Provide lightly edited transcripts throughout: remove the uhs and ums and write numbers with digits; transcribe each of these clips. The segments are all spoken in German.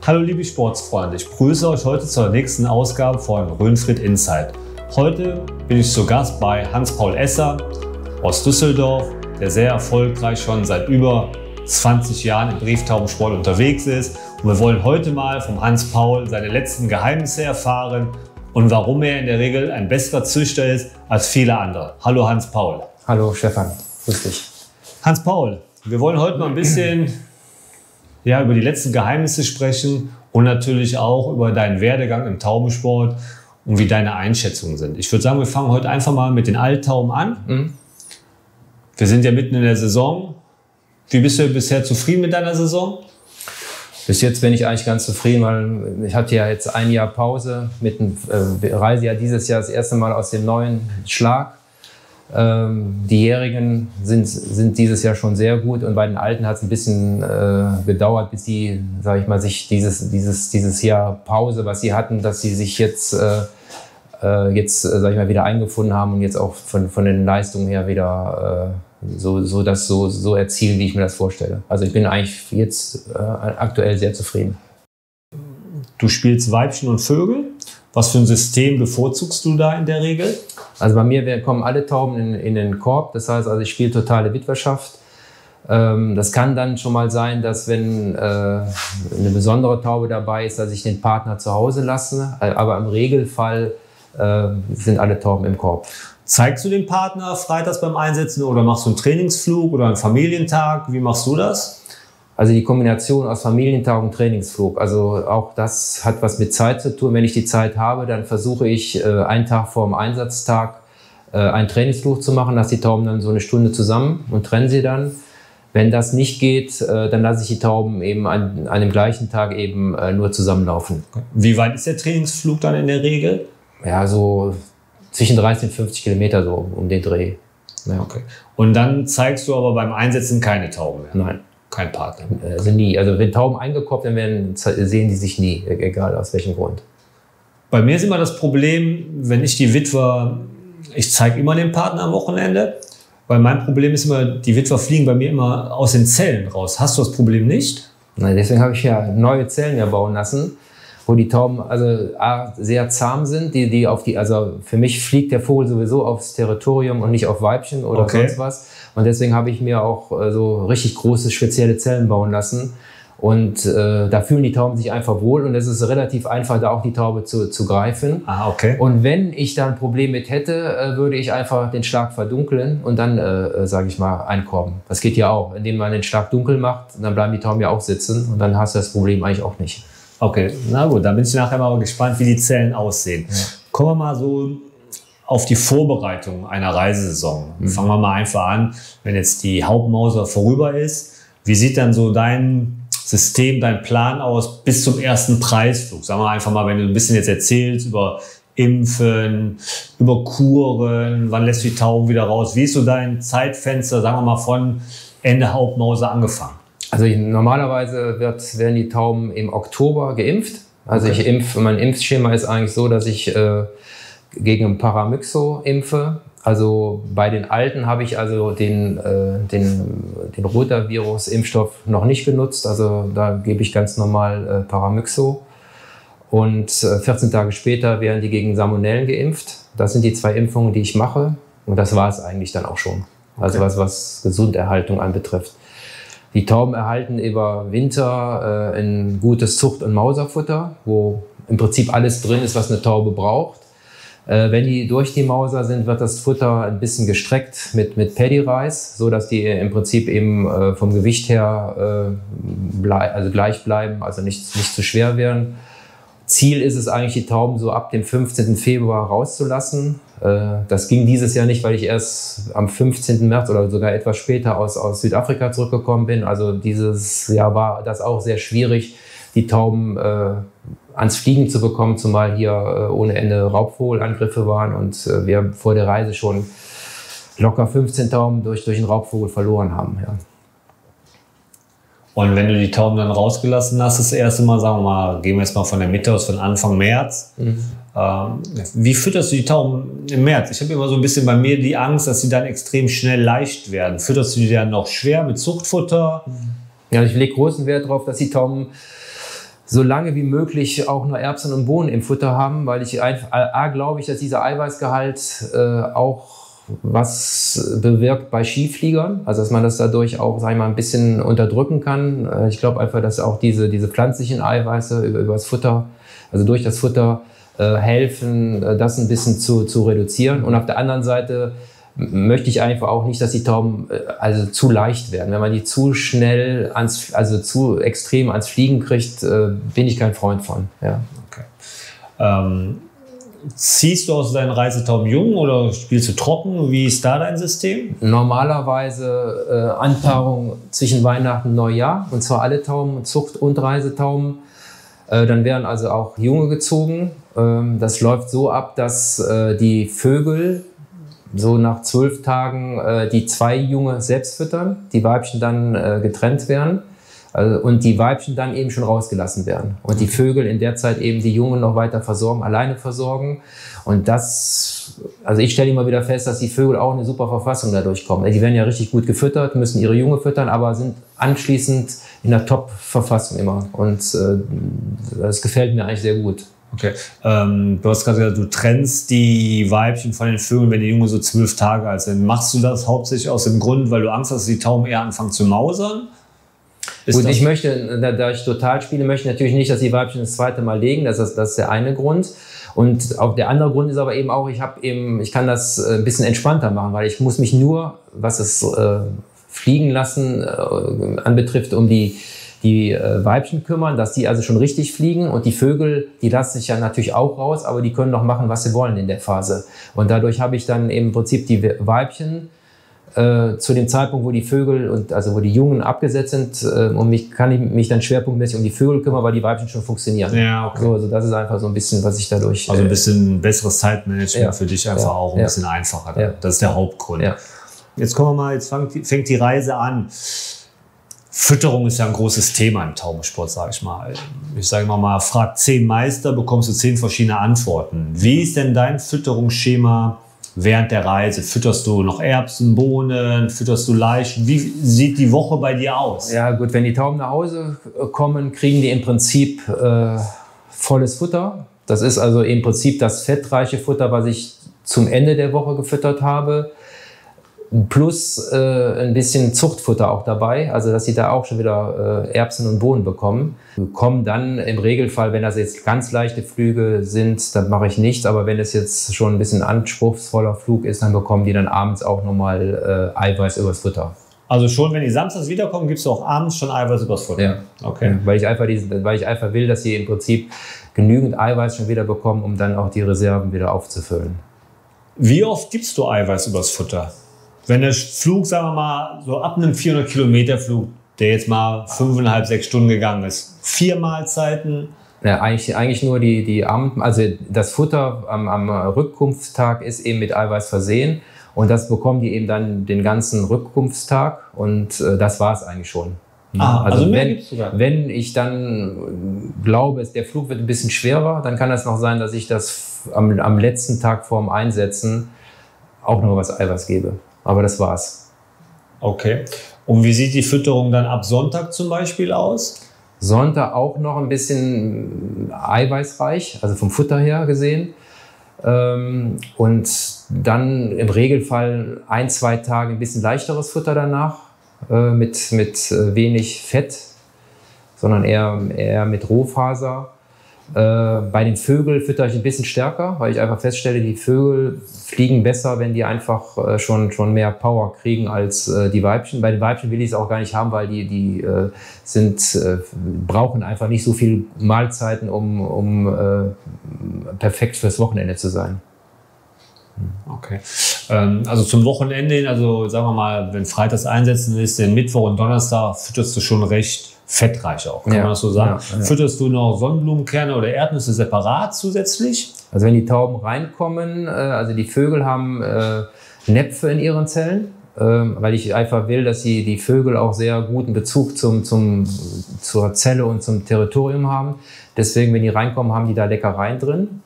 Hallo liebe Sportsfreunde, ich begrüße euch heute zur nächsten Ausgabe von Röhnfried Insight. Heute bin ich zu Gast bei Hans-Paul Esser aus Düsseldorf, der sehr erfolgreich schon seit über 20 Jahren im Brieftaubensport unterwegs ist. Und wir wollen heute mal vom Hans-Paul seine letzten Geheimnisse erfahren und warum er in der Regel ein besserer Züchter ist als viele andere. Hallo Hans-Paul. Hallo Stefan, grüß dich. Hans-Paul, wir wollen heute mal ein bisschen über die letzten Geheimnisse sprechen und natürlich auch über deinen Werdegang im Taubensport und wie deine Einschätzungen sind. Ich würde sagen, wir fangen heute einfach mal mit den Alttauben an. Wir sind ja mitten in der Saison. Wie bist du bisher zufrieden mit deiner Saison? Bis jetzt bin ich eigentlich ganz zufrieden, weil ich hatte ja jetzt ein Jahr Pause. Reise ja dieses Jahr das erste Mal aus dem neuen Schlag. Die Jährigen sind dieses Jahr schon sehr gut und bei den Alten hat es ein bisschen gedauert, bis die, sage ich mal, sich dieses Jahr Pause, was sie hatten, dass sie sich jetzt sage ich mal, wieder eingefunden haben und jetzt auch von den Leistungen her wieder so erzielen, wie ich mir das vorstelle. Also ich bin eigentlich jetzt aktuell sehr zufrieden. Du spielst Weibchen und Vögel. Was für ein System bevorzugst du da in der Regel? Also bei mir kommen alle Tauben in den Korb. Das heißt, also ich spiele totale Witwerschaft. Das kann dann schon mal sein, dass wenn eine besondere Taube dabei ist, dass ich den Partner zu Hause lasse. Aber im Regelfall sind alle Tauben im Korb. Zeigst du den Partner freitags beim Einsetzen oder machst du einen Trainingsflug oder einen Familientag? Wie machst du das? Also die Kombination aus Familientag und Trainingsflug, also auch das hat was mit Zeit zu tun. Wenn ich die Zeit habe, dann versuche ich einen Tag vor dem Einsatztag einen Trainingsflug zu machen, lasse die Tauben dann so eine Stunde zusammen und trenne sie dann. Wenn das nicht geht, dann lasse ich die Tauben eben an dem gleichen Tag eben nur zusammenlaufen. Wie weit ist der Trainingsflug dann in der Regel? Ja, so zwischen 30 und 50 Kilometer so um den Dreh. Ja. Okay. Und dann zeigst du aber beim Einsetzen keine Tauben mehr? Nein. Kein Partner? Also nie. Also wenn Tauben eingekorbt werden, sehen die sich nie, egal aus welchem Grund. Bei mir ist immer das Problem, wenn ich die Witwer, ich zeige immer den Partner am Wochenende, weil mein Problem ist immer, die Witwer fliegen bei mir immer aus den Zellen raus. Hast du das Problem nicht? Nein, deswegen habe ich ja neue Zellen bauen lassen, wo die Tauben also sehr zahm sind. Also für mich fliegt der Vogel sowieso aufs Territorium und nicht auf Weibchen oder sonst was. Und deswegen habe ich mir auch so richtig große spezielle Zellen bauen lassen. Und da fühlen die Tauben sich einfach wohl und es ist relativ einfach, da auch die Taube zu greifen. Okay. Und wenn ich da ein Problem mit hätte, würde ich einfach den Schlag verdunkeln und dann, sage ich mal, einkorben. Das geht ja auch. Indem man den Schlag dunkel macht, dann bleiben die Tauben ja auch sitzen und dann hast du das Problem eigentlich auch nicht. Okay, na gut, dann bin ich nachher mal gespannt, wie die Zellen aussehen. Ja. Kommen wir mal so auf die Vorbereitung einer Reisesaison. Fangen wir mal einfach an, wenn jetzt die Hauptmauser vorüber ist. Wie sieht dann so dein System, dein Plan aus bis zum ersten Preisflug? Sagen wir einfach mal, wenn du ein bisschen jetzt erzählst über Impfen, über Kuren, wann lässt du die Tauben wieder raus? Wie ist so dein Zeitfenster, sagen wir mal, von Ende Hauptmauser angefangen? Also normalerweise werden die Tauben im Oktober geimpft. Also mein Impfschema ist eigentlich so, dass ich gegen ein Paramyxo impfe. Also bei den Alten habe ich also den Rotavirus-Impfstoff noch nicht genutzt. Also da gebe ich ganz normal Paramyxo. Und 14 Tage später werden die gegen Salmonellen geimpft. Das sind die 2 Impfungen, die ich mache. Und das war es eigentlich dann auch schon. Also was Gesunderhaltung anbetrifft. Die Tauben erhalten über Winter ein gutes Zucht- und Mauserfutter, wo im Prinzip alles drin ist, was eine Taube braucht. Wenn die durch die Mauser sind, wird das Futter ein bisschen gestreckt mit Paddy-Reis, so dass die im Prinzip eben vom Gewicht her gleich bleiben, also nicht zu schwer werden. Ziel ist es eigentlich, die Tauben so ab dem 15. Februar rauszulassen. Das ging dieses Jahr nicht, weil ich erst am 15. März oder sogar etwas später aus Südafrika zurückgekommen bin. Also dieses Jahr war das auch sehr schwierig, die Tauben ans Fliegen zu bekommen, zumal hier ohne Ende Raubvogelangriffe waren und wir vor der Reise schon locker 15 Tauben durch einen Raubvogel verloren haben. Ja. Und wenn du die Tauben dann rausgelassen hast, das erste Mal, sagen wir mal, gehen wir jetzt mal von der Mitte aus, von Anfang März. Wie fütterst du die Tauben im März? Ich habe immer so ein bisschen bei mir die Angst, dass sie dann extrem schnell leicht werden. Fütterst du die dann noch schwer mit Zuchtfutter? Ja, ich lege großen Wert darauf, dass die Tauben so lange wie möglich auch nur Erbsen und Bohnen im Futter haben, weil ich glaube ich, dass dieser Eiweißgehalt auch was bewirkt bei Skifliegern, also dass man das dadurch auch, sag ich mal, ein bisschen unterdrücken kann. Ich glaube einfach, dass auch diese pflanzlichen Eiweiße über das Futter, also durch das Futter helfen, das ein bisschen zu reduzieren. Und auf der anderen Seite möchte ich einfach auch nicht, dass die Tauben also zu leicht werden. Wenn man die zu schnell zu extrem ans Fliegen kriegt, bin ich kein Freund von. Ja. Okay. Ziehst du aus deinen Reisetauben jung oder spielst du trocken? Wie ist da dein System? Normalerweise Anpaarung zwischen Weihnachten und Neujahr, und zwar alle Tauben, Zucht- und Reisetauben. Dann werden also auch Junge gezogen. Das läuft so ab, dass die Vögel so nach 12 Tagen die 2 Junge selbst füttern, die Weibchen dann getrennt werden und die Weibchen dann eben schon rausgelassen werden. Und die Vögel in der Zeit eben die Jungen noch weiter versorgen, alleine versorgen. Und das, also ich stelle immer wieder fest, dass die Vögel auch in eine super Verfassung dadurch kommen. Die werden ja richtig gut gefüttert, müssen ihre Junge füttern, aber sind anschließend in der Top-Verfassung immer. Und das gefällt mir eigentlich sehr gut. Okay. Du hast gerade gesagt, du trennst die Weibchen von den Vögeln, wenn die Junge so 12 Tage alt sind. Machst du das hauptsächlich aus dem Grund, weil du Angst hast, dass die Tauben eher anfangen zu mausern? Gut, ich möchte, da ich total spiele, möchte ich natürlich nicht, dass die Weibchen das zweite Mal legen. Das ist der eine Grund. Und auch der andere Grund ist aber eben auch, ich kann das ein bisschen entspannter machen, weil ich muss mich nur, was das Fliegen lassen anbetrifft, um die Weibchen kümmern, dass die also schon richtig fliegen, und die Vögel, die lassen sich ja natürlich auch raus, aber die können noch machen, was sie wollen in der Phase. Und dadurch habe ich dann im Prinzip die Weibchen zu dem Zeitpunkt, wo die Vögel wo die Jungen abgesetzt sind, kann ich mich dann schwerpunktmäßig um die Vögel kümmern, weil die Weibchen schon funktionieren. Ja, okay. So, also das ist einfach so ein bisschen, was ich dadurch... Also ein bisschen besseres Zeitmanagement für dich einfach auch ein bisschen einfacher. Ja. Das ist der Hauptgrund. Ja. Jetzt kommen wir mal, jetzt fängt die Reise an. Fütterung ist ja ein großes Thema im Taubensport, sage ich mal. Ich sage mal, frag 10 Meister, bekommst du 10 verschiedene Antworten. Wie ist denn dein Fütterungsschema während der Reise? Fütterst du noch Erbsen, Bohnen, fütterst du Leichen? Wie sieht die Woche bei dir aus? Ja gut, wenn die Tauben nach Hause kommen, kriegen die im Prinzip volles Futter. Das ist also im Prinzip das fettreiche Futter, was ich zum Ende der Woche gefüttert habe. Plus ein bisschen Zuchtfutter auch dabei, also dass sie da auch schon wieder Erbsen und Bohnen bekommen. Kommen dann im Regelfall, wenn das jetzt ganz leichte Flüge sind, dann mache ich nichts, aber wenn es jetzt schon ein bisschen anspruchsvoller Flug ist, dann bekommen die dann abends auch nochmal Eiweiß übers Futter. Also schon, wenn die samstags wiederkommen, gibst du auch abends schon Eiweiß übers Futter? Ja. Okay. Weil ich einfach will, dass sie im Prinzip genügend Eiweiß schon wieder bekommen, um dann auch die Reserven wieder aufzufüllen. Wie oft gibst du Eiweiß übers Futter? Wenn der Flug, sagen wir mal, so ab einem 400-Kilometer-Flug, der jetzt mal 5,5, 6 Stunden gegangen ist, 4 Mahlzeiten? Ja, eigentlich nur die Abend, also das Futter am Rückkunftstag ist eben mit Eiweiß versehen, und das bekommen die eben dann den ganzen Rückkunftstag, und das war es eigentlich schon. Also mehr gibt's sogar. Wenn ich dann glaube, der Flug wird ein bisschen schwerer, dann kann das noch sein, dass ich das am letzten Tag vorm Einsetzen auch noch was Eiweiß gebe. Aber das war's. Okay. Und wie sieht die Fütterung dann ab Sonntag zum Beispiel aus? Sonntag auch noch ein bisschen eiweißreich, also vom Futter her gesehen. Und dann im Regelfall 1, 2 Tage ein bisschen leichteres Futter danach, mit wenig Fett, sondern eher mit Rohfaser. Bei den Vögeln fütter ich ein bisschen stärker, weil ich einfach feststelle, die Vögel fliegen besser, wenn die einfach schon mehr Power kriegen als die Weibchen. Bei den Weibchen will ich es auch gar nicht haben, weil die brauchen einfach nicht so viel Mahlzeiten, um perfekt fürs Wochenende zu sein. Okay. Also zum Wochenende hin, also sagen wir mal, wenn Freitags einsetzen ist, den Mittwoch und Donnerstag fütterst du schon recht fettreich auch, kann man das so sagen? Ja. Fütterst du noch Sonnenblumenkerne oder Erdnüsse separat zusätzlich? Also wenn die Tauben reinkommen, also die Vögel haben Näpfe in ihren Zellen, weil ich einfach will, dass die Vögel auch sehr guten Bezug zur Zelle und zum Territorium haben. Deswegen, wenn die reinkommen, haben die da Leckereien drin.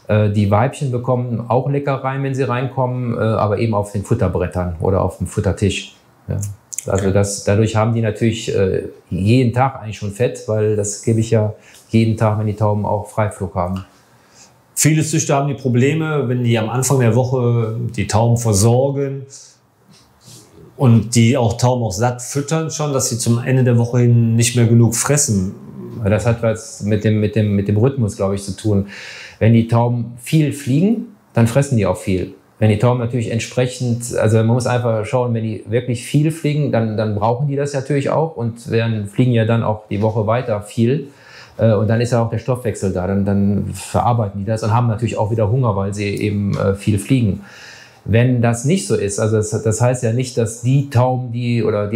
Die Weibchen bekommen auch Leckereien, wenn sie reinkommen, aber eben auf den Futterbrettern oder auf dem Futtertisch. Ja. Also dadurch haben die natürlich jeden Tag eigentlich schon Fett, weil das gebe ich ja jeden Tag, wenn die Tauben auch Freiflug haben. Viele Züchter haben die Probleme, wenn die am Anfang der Woche die Tauben versorgen und die Tauben auch satt füttern schon, dass sie zum Ende der Woche hin nicht mehr genug fressen. Das hat was mit dem Rhythmus, glaube ich, zu tun. Wenn die Tauben viel fliegen, dann fressen die auch viel. Wenn die Tauben natürlich entsprechend, also man muss einfach schauen, wenn die wirklich viel fliegen, dann brauchen die das natürlich auch und fliegen ja dann auch die Woche weiter viel. Und dann ist ja auch der Stoffwechsel da, dann verarbeiten die das und haben natürlich auch wieder Hunger, weil sie eben viel fliegen. Wenn das nicht so ist, also das heißt ja nicht, dass die Tauben,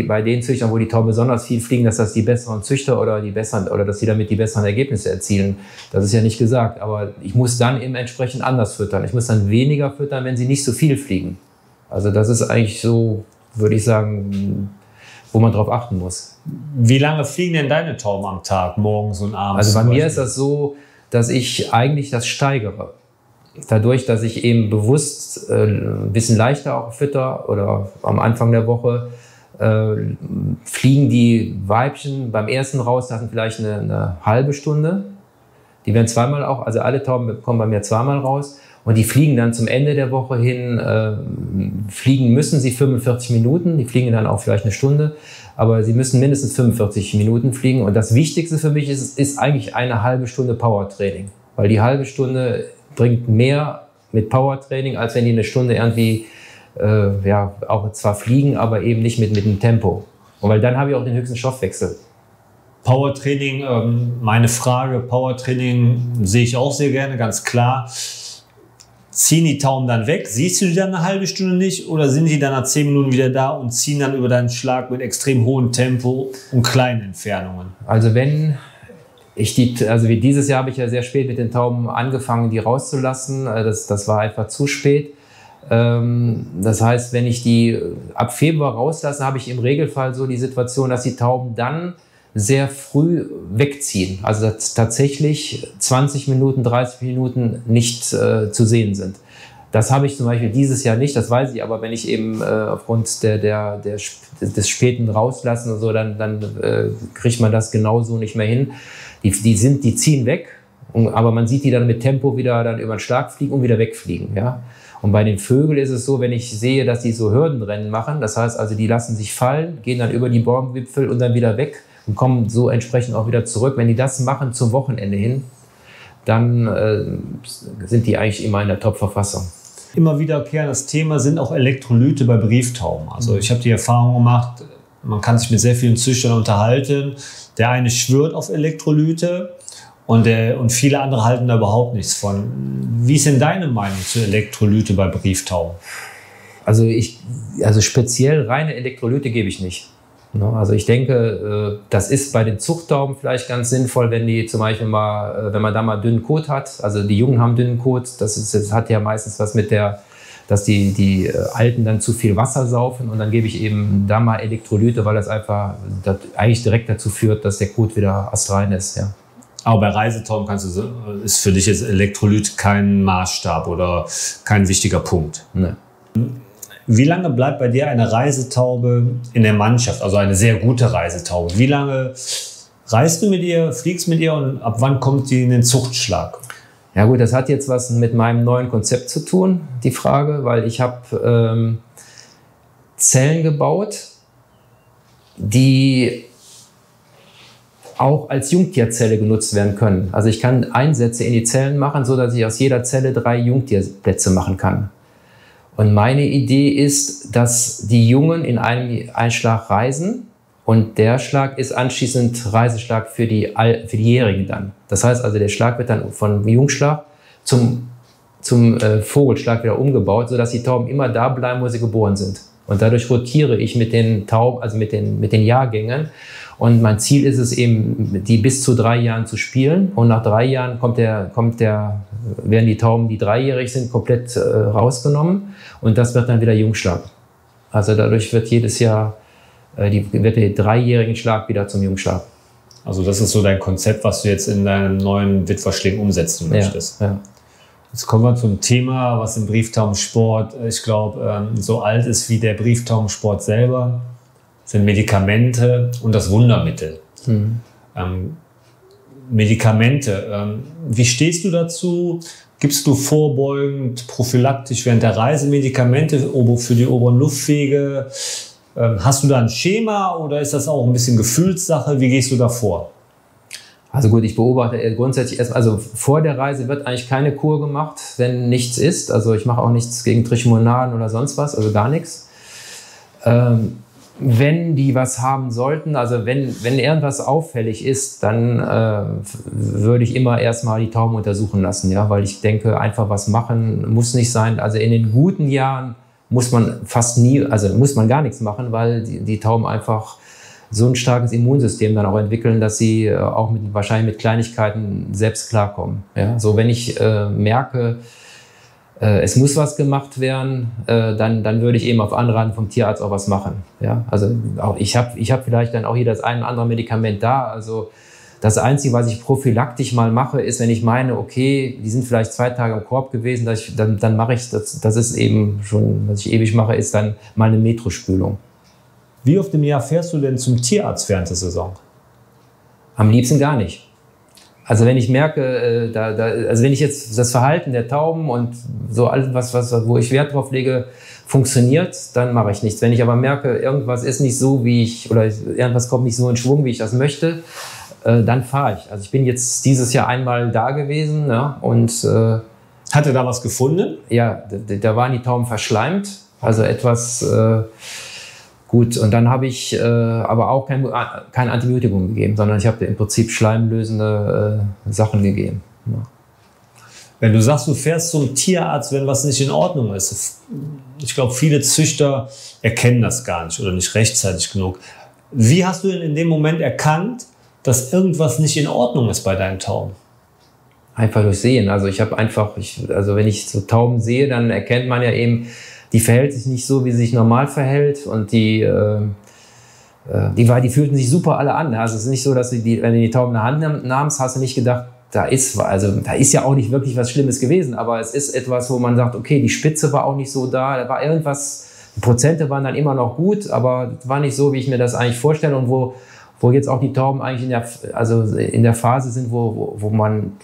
bei den Züchtern, wo die Tauben besonders viel fliegen, dass das die besseren Züchter oder dass sie damit die besseren Ergebnisse erzielen. Das ist ja nicht gesagt, aber ich muss dann eben entsprechend anders füttern. Ich muss dann weniger füttern, wenn sie nicht so viel fliegen. Also das ist eigentlich so, würde ich sagen, wo man drauf achten muss. Wie lange fliegen denn deine Tauben am Tag, morgens und abends? Also bei mir ist das so, dass ich eigentlich das steigere. Dadurch, dass ich eben bewusst ein bisschen leichter auch fütter oder am Anfang der Woche fliegen die Weibchen beim ersten Rauslassen vielleicht eine halbe Stunde. Die werden zweimal auch, also alle Tauben kommen bei mir zweimal raus und die fliegen dann zum Ende der Woche hin, fliegen müssen sie 45 Minuten, die fliegen dann auch vielleicht eine Stunde, aber sie müssen mindestens 45 Minuten fliegen und das Wichtigste für mich ist eigentlich eine halbe Stunde Powertraining, weil die halbe Stunde bringt mehr mit Powertraining, als wenn die eine Stunde irgendwie auch zwar fliegen, aber eben nicht mit dem Tempo. Und weil dann habe ich auch den höchsten Stoffwechsel. Powertraining, meine Frage, Powertraining sehe ich auch sehr gerne, ganz klar. Ziehen die Tauben dann weg? Siehst du die dann eine halbe Stunde nicht? Oder sind die dann nach 10 Minuten wieder da und ziehen dann über deinen Schlag mit extrem hohem Tempo und kleinen Entfernungen? Also wie dieses Jahr habe ich ja sehr spät mit den Tauben angefangen, die rauszulassen. Das war einfach zu spät. Das heißt, wenn ich die ab Februar rauslasse, habe ich im Regelfall so die Situation, dass die Tauben dann sehr früh wegziehen. Also dass tatsächlich 20 Minuten, 30 Minuten nicht zu sehen sind. Das habe ich zum Beispiel dieses Jahr nicht, das weiß ich, aber wenn ich eben aufgrund des späten Rauslassen und so, dann kriegt man das genauso nicht mehr hin. Die ziehen weg, aber man sieht die dann mit Tempo wieder dann über den Schlag fliegen und wieder wegfliegen. Ja? Und bei den Vögeln ist es so, wenn ich sehe, dass die so Hürdenrennen machen, das heißt also, die lassen sich fallen, gehen dann über die Baumwipfel und dann wieder weg und kommen so entsprechend auch wieder zurück. Wenn die das machen zum Wochenende hin, dann sind die eigentlich immer in der Top-Verfassung. Immer wiederkehrendes Thema sind auch Elektrolyte bei Brieftauben. Also ich habe die Erfahrung gemacht, man kann sich mit sehr vielen Züchtern unterhalten. Der eine schwört auf Elektrolyte und viele andere halten da überhaupt nichts von. Wie ist denn deine Meinung zu Elektrolyte bei Brieftauben? Also speziell reine Elektrolyte gebe ich nicht. Also ich denke, das ist bei den Zuchttauben vielleicht ganz sinnvoll, wenn die zum Beispiel wenn man da mal dünnen Kot hat. Also die Jungen haben dünnen Kot. Das hat ja meistens was mit dass die Alten dann zu viel Wasser saufen und dann gebe ich eben da mal Elektrolyte, weil das eigentlich direkt dazu führt, dass der Kot wieder astrein ist. Ja. Aber bei Reisetauben ist für dich jetzt Elektrolyt kein Maßstab oder kein wichtiger Punkt? Nee. Wie lange bleibt bei dir eine Reisetaube in der Mannschaft, also eine sehr gute Reisetaube? Wie lange reist du mit ihr, fliegst mit ihr und ab wann kommt die in den Zuchtschlag? Ja gut, das hat jetzt was mit meinem neuen Konzept zu tun, die Frage, weil ich habe Zellen gebaut, die auch als Jungtierzelle genutzt werden können. Also ich kann Einsätze in die Zellen machen, sodass ich aus jeder Zelle 3 Jungtierplätze machen kann. Und meine Idee ist, dass die Jungen in einem Einschlag reisen und der Schlag ist anschließend Reiseschlag für die Jährigen dann. Das heißt also, der Schlag wird dann vom Jungschlag zum Vogelschlag wieder umgebaut, sodass die Tauben immer da bleiben, wo sie geboren sind. Und dadurch rotiere ich mit den Tauben, also mit den Jahrgängen. Und mein Ziel ist es eben, die bis zu 3 Jahren zu spielen. Und nach 3 Jahren werden die Tauben, die 3-jährig sind, komplett rausgenommen. Und das wird dann wieder Jungschlag. Also dadurch wird jedes Jahr wird der 3-jährigen Schlag wieder zum Jungschlag. Also das ist so dein Konzept, was du jetzt in deinen neuen Witwerschlägen umsetzen möchtest. Ja. Jetzt kommen wir zum Thema, was im Brieftaubensport, ich glaube, so alt ist wie der Brieftaubensport selber. sind Medikamente und das Wundermittel. Medikamente, wie stehst du dazu? Gibst du vorbeugend, prophylaktisch während der Reise Medikamente für die oberen Luftwege? Hast du da ein Schema oder ist das auch ein bisschen Gefühlssache? Wie gehst du da vor? Also gut, ich beobachte grundsätzlich erst, also vor der Reise wird eigentlich keine Kur gemacht, wenn nichts ist. Also ich mache auch nichts gegen Trichomonaden oder sonst was, also gar nichts. Wenn die was haben sollten, also wenn irgendwas auffällig ist, dann würde ich immer erstmal die Tauben untersuchen lassen, ja, weil ich denke, einfach was machen muss nicht sein. Also in den guten Jahren muss man fast nie, also muss man gar nichts machen, weil die Tauben einfach so ein starkes Immunsystem dann auch entwickeln, dass sie auch wahrscheinlich mit Kleinigkeiten selbst klarkommen. Ja? So, wenn ich merke, es muss was gemacht werden, dann würde ich eben auf Anraten vom Tierarzt auch was machen. Ja? Also auch ich hab vielleicht dann auch hier das ein oder andere Medikament da. Also das Einzige, was ich prophylaktisch mal mache, ist, wenn ich meine, okay, die sind vielleicht 2 Tage im Korb gewesen, dann mache ich das ist eben schon, was ich ewig mache, ist dann mal eine Metrospülung. Wie oft im Jahr fährst du denn zum Tierarzt während der Saison? Am liebsten gar nicht. Also wenn ich merke, also wenn ich jetzt das Verhalten der Tauben und so alles, wo ich Wert drauf lege, funktioniert, dann mache ich nichts. Wenn ich aber merke, irgendwas ist nicht so, oder irgendwas kommt nicht so in Schwung, wie ich das möchte, dann fahre ich. Also ich bin jetzt dieses Jahr einmal da gewesen, ja, und hat er da was gefunden? Ja, da waren die Tauben verschleimt, also etwas gut. Und dann habe ich aber auch kein Antibiotikum gegeben, sondern ich habe im Prinzip schleimlösende Sachen gegeben. Ja. Wenn du sagst, du fährst zum Tierarzt, wenn was nicht in Ordnung ist, ich glaube, viele Züchter erkennen das gar nicht oder nicht rechtzeitig genug. Wie hast du denn in dem Moment erkannt, dass irgendwas nicht in Ordnung ist bei deinen Tauben? Einfach durch Sehen. Also also wenn ich so Tauben sehe, dann erkennt man ja eben, die verhält sich nicht so, wie sie sich normal verhält, und die fühlten sich super alle an. Also es ist nicht so, dass wenn du die Tauben in der Hand nahmst, hast du nicht gedacht, da ist ja auch nicht wirklich was Schlimmes gewesen, aber es ist etwas, wo man sagt, okay, die Spitze war auch nicht so da war irgendwas, die Prozente waren dann immer noch gut, aber war nicht so, wie ich mir das eigentlich vorstelle, und wo jetzt auch die Tauben eigentlich in der Phase sind, wo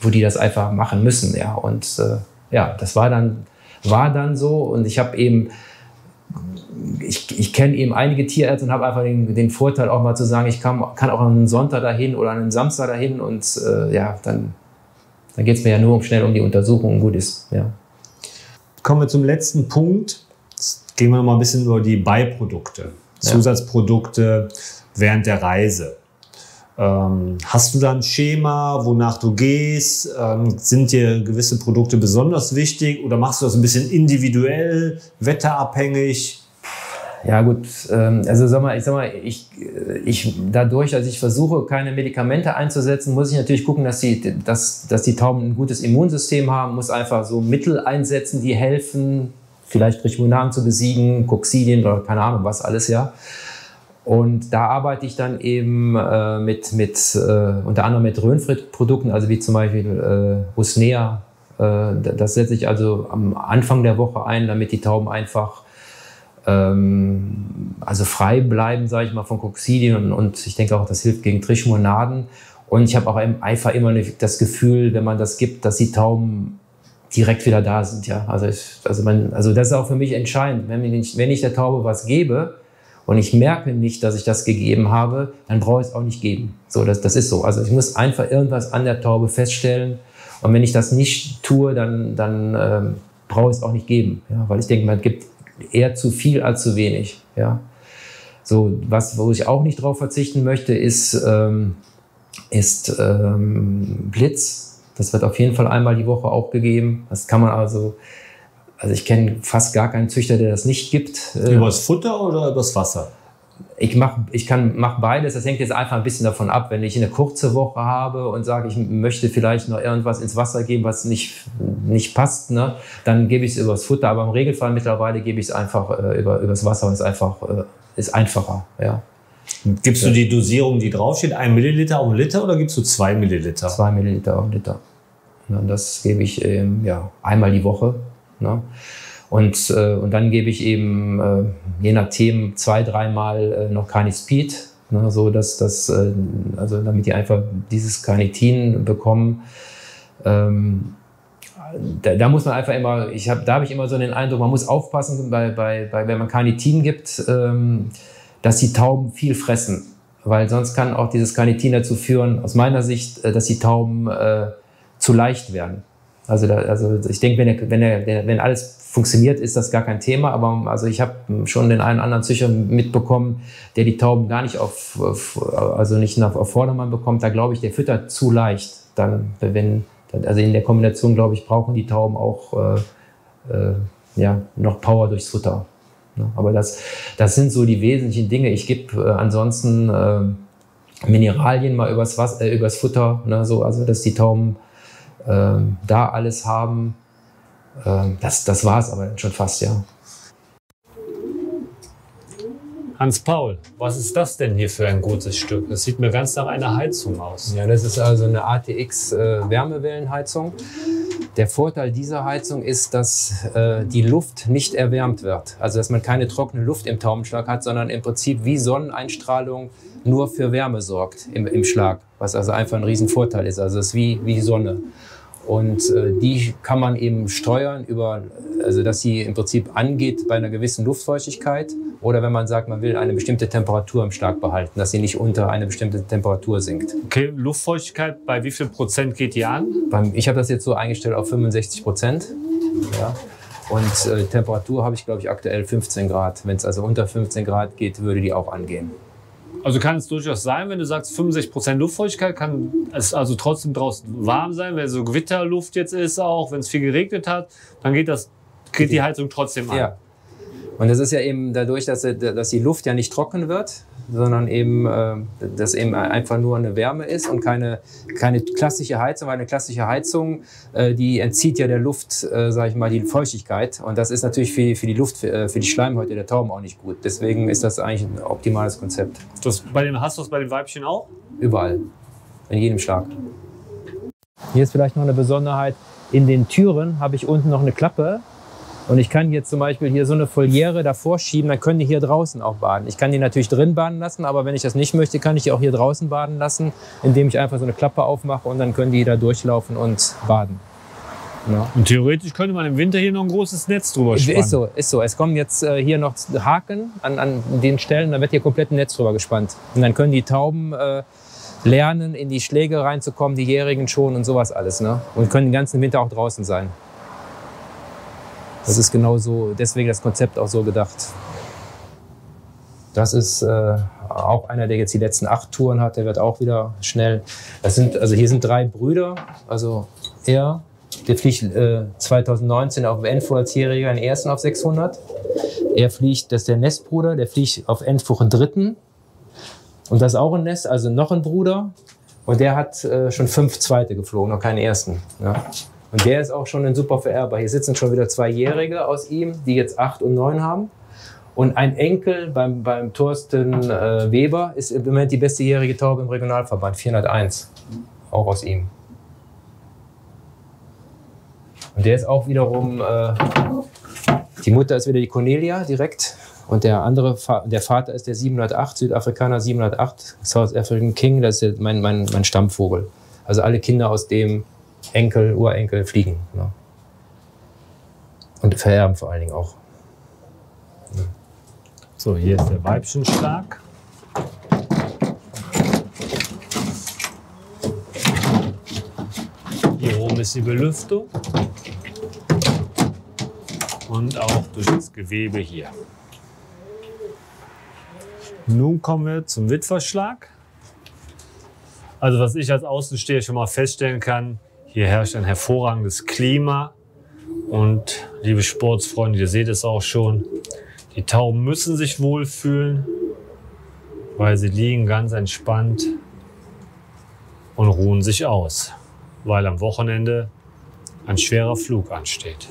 die das einfach machen müssen, ja, und ja, das war dann so, und ich habe eben, ich kenne eben einige Tierärzte und habe einfach den Vorteil auch mal zu sagen, ich kann auch an einem Sonntag dahin oder an einem Samstag dahin, und ja, dann geht es mir ja nur schnell um die Untersuchung und gut ist. Ja. Kommen wir zum letzten Punkt. Jetzt gehen wir mal ein bisschen über die Beiprodukte, Zusatzprodukte während der Reise. Hast du da ein Schema, wonach du gehst? Sind dir gewisse Produkte besonders wichtig oder machst du das ein bisschen individuell, wetterabhängig? Ja gut, also dadurch, dass ich versuche, keine Medikamente einzusetzen, muss ich natürlich gucken, dass die Tauben ein gutes Immunsystem haben, muss einfach so Mittel einsetzen, die helfen, vielleicht Trichomonaden zu besiegen, Coccidien oder keine Ahnung was alles, ja. Und da arbeite ich dann eben unter anderem mit Röhnfried-Produkten, also wie zum Beispiel Usnea. Das setze ich also am Anfang der Woche ein, damit die Tauben einfach also frei bleiben, sage ich mal, von Coccidien, und ich denke auch, das hilft gegen Trichomonaden. Und ich habe auch einfach immer das Gefühl, wenn man das gibt, dass die Tauben direkt wieder da sind. Ja? Also das ist auch für mich entscheidend. Wenn ich der Taube was gebe und ich merke nicht, dass ich das gegeben habe, dann brauche ich es auch nicht geben. So, das ist so. Also ich muss einfach irgendwas an der Taube feststellen, und wenn ich das nicht tue, dann brauche ich es auch nicht geben. Ja? Weil ich denke, man gibt eher zu viel als zu wenig. Ja? So, wo ich auch nicht drauf verzichten möchte, ist Blitz. Das wird auf jeden Fall einmal die Woche auch gegeben. Das kann man also ich kenne fast gar keinen Züchter, der das nicht gibt. Übers Futter oder übers Wasser? Ich mache beides. Das hängt jetzt einfach ein bisschen davon ab. Wenn ich eine kurze Woche habe und sage, ich möchte vielleicht noch irgendwas ins Wasser geben, was nicht passt, ne, dann gebe ich es übers Futter. Aber im Regelfall mittlerweile gebe ich es einfach übers Wasser. Das ist einfacher. Ja. Gibst du die Dosierung, die draufsteht, 1 Milliliter auf einen Liter, oder gibst du 2 Milliliter? 2 Milliliter auf einen Liter. Ja, das gebe ich einmal die Woche. Ne? Und dann gebe ich eben je nach Themen 2-3 Mal noch Carnispeed, ne, so dass das, also damit die einfach dieses Carnitin bekommen. Da muss man einfach immer, da habe ich immer so den Eindruck, man muss aufpassen, wenn man Carnitin gibt, dass die Tauben viel fressen. Weil sonst kann auch dieses Carnitin dazu führen, aus meiner Sicht, dass die Tauben zu leicht werden. Also ich denke, wenn alles funktioniert, ist das gar kein Thema. Aber also ich habe schon den einen oder anderen Züchter mitbekommen, der die Tauben gar nicht auf Vordermann bekommt. Da glaube ich, der füttert zu leicht. Also in der Kombination, glaube ich, brauchen die Tauben auch noch Power durchs Futter. Aber das sind so die wesentlichen Dinge. Ich gebe ansonsten Mineralien mal übers Futter, ne, so, also dass die Tauben da alles haben. Das war es aber schon fast, ja. Hans-Paul, was ist das denn hier für ein gutes Stück? Das sieht mir ganz nach einer Heizung aus. Ja, das ist also eine ATX Wärmewellenheizung. Der Vorteil dieser Heizung ist, dass die Luft nicht erwärmt wird. Also dass man keine trockene Luft im Taubenschlag hat, sondern im Prinzip wie Sonneneinstrahlung nur für Wärme sorgt im Schlag. Was also einfach ein Riesenvorteil ist. Also es ist wie Sonne. Und die kann man eben steuern also dass sie im Prinzip angeht bei einer gewissen Luftfeuchtigkeit oder wenn man sagt, man will eine bestimmte Temperatur im Schlag behalten, dass sie nicht unter eine bestimmte Temperatur sinkt. Okay, Luftfeuchtigkeit, bei wie viel Prozent geht die an? Ich habe das jetzt so eingestellt auf 65%. Ja. Und Temperatur habe ich, glaube ich, aktuell 15 Grad. Wenn es also unter 15 Grad geht, würde die auch angehen. Also kann es durchaus sein, wenn du sagst 65% Luftfeuchtigkeit, kann es also trotzdem draußen warm sein, wenn so Gewitterluft jetzt ist auch, wenn es viel geregnet hat, dann geht die Heizung trotzdem an. Ja. Und das ist ja eben dadurch, dass die Luft ja nicht trocken wird, sondern eben, dass eben einfach nur eine Wärme ist und keine klassische Heizung, weil eine klassische Heizung, die entzieht ja der Luft, sage ich mal, die Feuchtigkeit. Und das ist natürlich für die Luft, für die Schleimhäute der Tauben auch nicht gut. Deswegen ist das eigentlich ein optimales Konzept. Hast du das bei den Weibchen auch? Überall. In jedem Schlag. Hier ist vielleicht noch eine Besonderheit. In den Türen habe ich unten noch eine Klappe. Und ich kann jetzt zum Beispiel hier so eine Foliere davor schieben, dann können die hier draußen auch baden. Ich kann die natürlich drin baden lassen, aber wenn ich das nicht möchte, kann ich die auch hier draußen baden lassen, indem ich einfach so eine Klappe aufmache und dann können die da durchlaufen und baden. Ja. Und theoretisch könnte man im Winter hier noch ein großes Netz drüber spannen. Ist so. Es kommen jetzt hier noch Haken an den Stellen, dann wird hier komplett ein Netz drüber gespannt. Und dann können die Tauben lernen, in die Schläge reinzukommen, die Jährigen schon und sowas alles. Ne? Und können den ganzen Winter auch draußen sein. Das ist genauso, deswegen das Konzept auch so gedacht. Das ist auch einer, der jetzt die letzten 8 Touren hat, der wird auch wieder schnell. Hier sind 3 Brüder, also der fliegt 2019 auf Endfuch als Jähriger den ersten auf 600. Er fliegt, das ist der Nestbruder, der fliegt auf Endfuch einen dritten. Und das ist auch ein Nest, also noch ein Bruder. Und der hat schon 5 Zweite geflogen, noch keinen ersten. Ja. Und der ist auch schon ein super Vererber. Hier sitzen schon wieder 2 Jährige aus ihm, die jetzt 8 und 9 haben. Und ein Enkel beim Thorsten Weber ist im Moment die beste jährige Taube im Regionalverband, 401. Auch aus ihm. Und der ist auch wiederum, die Mutter ist wieder die Cornelia direkt. Und der Vater ist der 708, Südafrikaner 708, South African King, das ist mein Stammvogel. Also alle Kinder aus dem Enkel, Urenkel fliegen. Ne? Und vererben vor allen Dingen auch. Ja. So, hier ist der Weibchenschlag. Hier oben ist die Belüftung. Und auch durch das Gewebe hier. Nun kommen wir zum Witwerschlag. Also was ich als Außensteher schon mal feststellen kann, hier herrscht ein hervorragendes Klima und liebe Sportsfreunde, ihr seht es auch schon, die Tauben müssen sich wohlfühlen, weil sie liegen ganz entspannt und ruhen sich aus, weil am Wochenende ein schwerer Flug ansteht.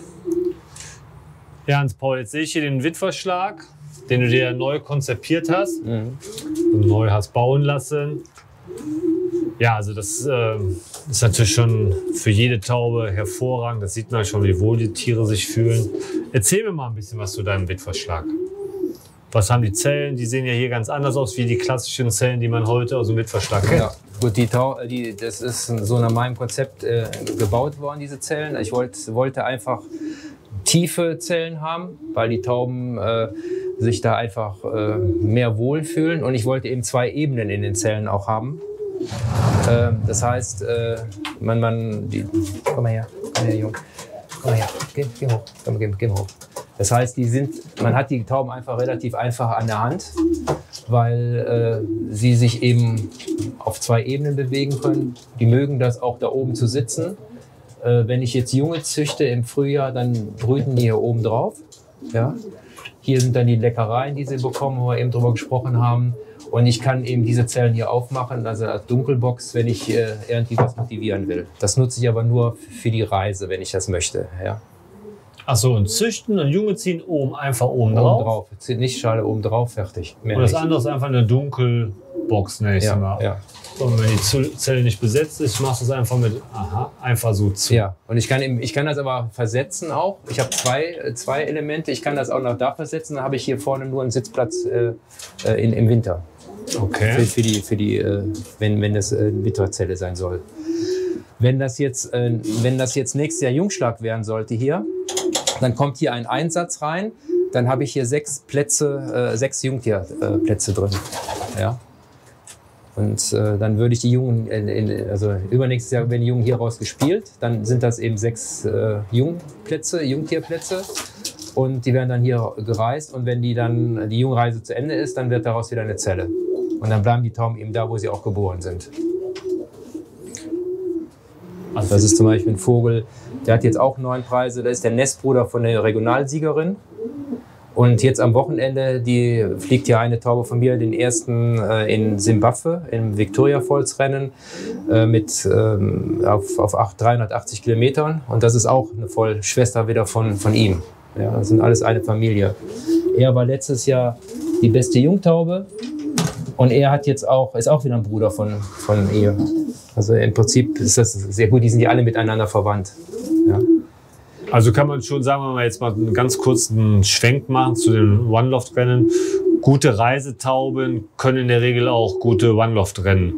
Ja, Hans-Paul, jetzt sehe ich hier den Witwerschlag, den du dir neu konzipiert hast, und neu hast bauen lassen. Ja, also das ist natürlich schon für jede Taube hervorragend. Das sieht man schon, wie wohl die Tiere sich fühlen. Erzähl mir mal ein bisschen was zu deinem Witterschlag. Was haben die Zellen? Die sehen ja hier ganz anders aus wie die klassischen Zellen, die man heute aus dem Witterschlag kennt. Ja, gut, das ist so nach meinem Konzept gebaut worden, diese Zellen. Ich wollte einfach tiefe Zellen haben, weil die Tauben sich da einfach mehr wohlfühlen. Und ich wollte eben 2 Ebenen in den Zellen auch haben. Das heißt, komm mal her, Junge. Komm mal her, geh hoch, geh hoch. Das heißt, man hat die Tauben einfach relativ einfach an der Hand, weil sie sich eben auf 2 Ebenen bewegen können. Die mögen das auch da oben zu sitzen. Wenn ich jetzt Junge züchte im Frühjahr, dann brüten die hier oben drauf. Ja? Hier sind dann die Leckereien, die sie bekommen, wo wir eben drüber gesprochen haben. Und ich kann eben diese Zellen hier aufmachen, also als Dunkelbox, wenn ich irgendwie was motivieren will. Das nutze ich aber nur für die Reise, wenn ich das möchte. Ja. Achso, und züchten und Junge ziehen einfach oben drauf? Nicht Schale oben drauf, fertig. Mehr und das andere ist einfach eine Dunkelbox, nenne ich es mal. Ja. Und wenn die Zelle nicht besetzt ist, machst du es einfach einfach so zu. Ja, und ich kann das aber versetzen auch. Ich habe zwei Elemente. Ich kann das auch nach da versetzen. Dann habe ich hier vorne nur einen Sitzplatz im Winter. Okay. Wenn das eine Witterzelle sein soll. Wenn das jetzt nächstes Jahr Jungschlag werden sollte hier, dann kommt hier ein Einsatz rein. Dann habe ich hier 6 Jungtierplätze drin. Ja. Und dann würde ich die Jungen, also übernächstes Jahr werden die Jungen hier raus gespielt, dann sind das eben 6 Jungtierplätze und die werden dann hier gereist und wenn die Jungreise zu Ende ist, dann wird daraus wieder eine Zelle. Und dann bleiben die Tauben eben da, wo sie auch geboren sind. Also das ist zum Beispiel ein Vogel, der hat jetzt auch 9 Preise, das ist der Nestbruder von der Regionalsiegerin. Und jetzt am Wochenende, fliegt ja eine Taube von mir, den ersten in Simbabwe, im Victoria Falls Rennen, auf 380 Kilometern. Und das ist auch eine Vollschwester wieder von ihm. Ja, das sind alles eine Familie. Er war letztes Jahr die beste Jungtaube und er ist auch wieder ein Bruder von ihr. Also im Prinzip ist das sehr gut, die sind ja alle miteinander verwandt. Ja. Also kann man schon, sagen wir mal, jetzt mal einen ganz kurzen Schwenk machen zu den One-Loft-Rennen. Gute Reisetauben können in der Regel auch gute One-Loft-Rennen.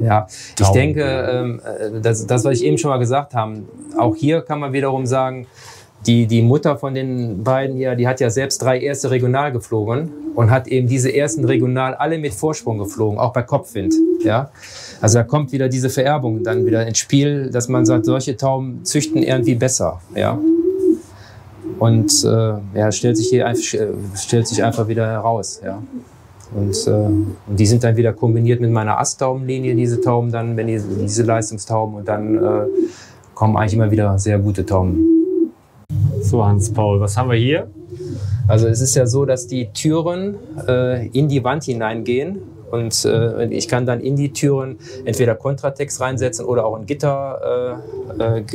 Ja, ich denke, das, was ich eben schon mal gesagt habe, auch hier kann man wiederum sagen, die Mutter von den beiden hier, die hat ja selbst 3 erste Regional geflogen und hat eben diese ersten Regional alle mit Vorsprung geflogen, auch bei Kopfwind. Ja? Also da kommt wieder diese Vererbung dann wieder ins Spiel, dass man sagt, solche Tauben züchten irgendwie besser. Ja? Und stellt sich einfach wieder heraus. Ja? Und die sind dann wieder kombiniert mit meiner Asttaubenlinie, diese Tauben dann, wenn diese Leistungstauben, und dann kommen eigentlich immer wieder sehr gute Tauben. So, Hans-Paul, was haben wir hier? Also es ist ja so, dass die Türen in die Wand hineingehen und ich kann dann in die Türen entweder Kontratext reinsetzen oder auch ein Gitter,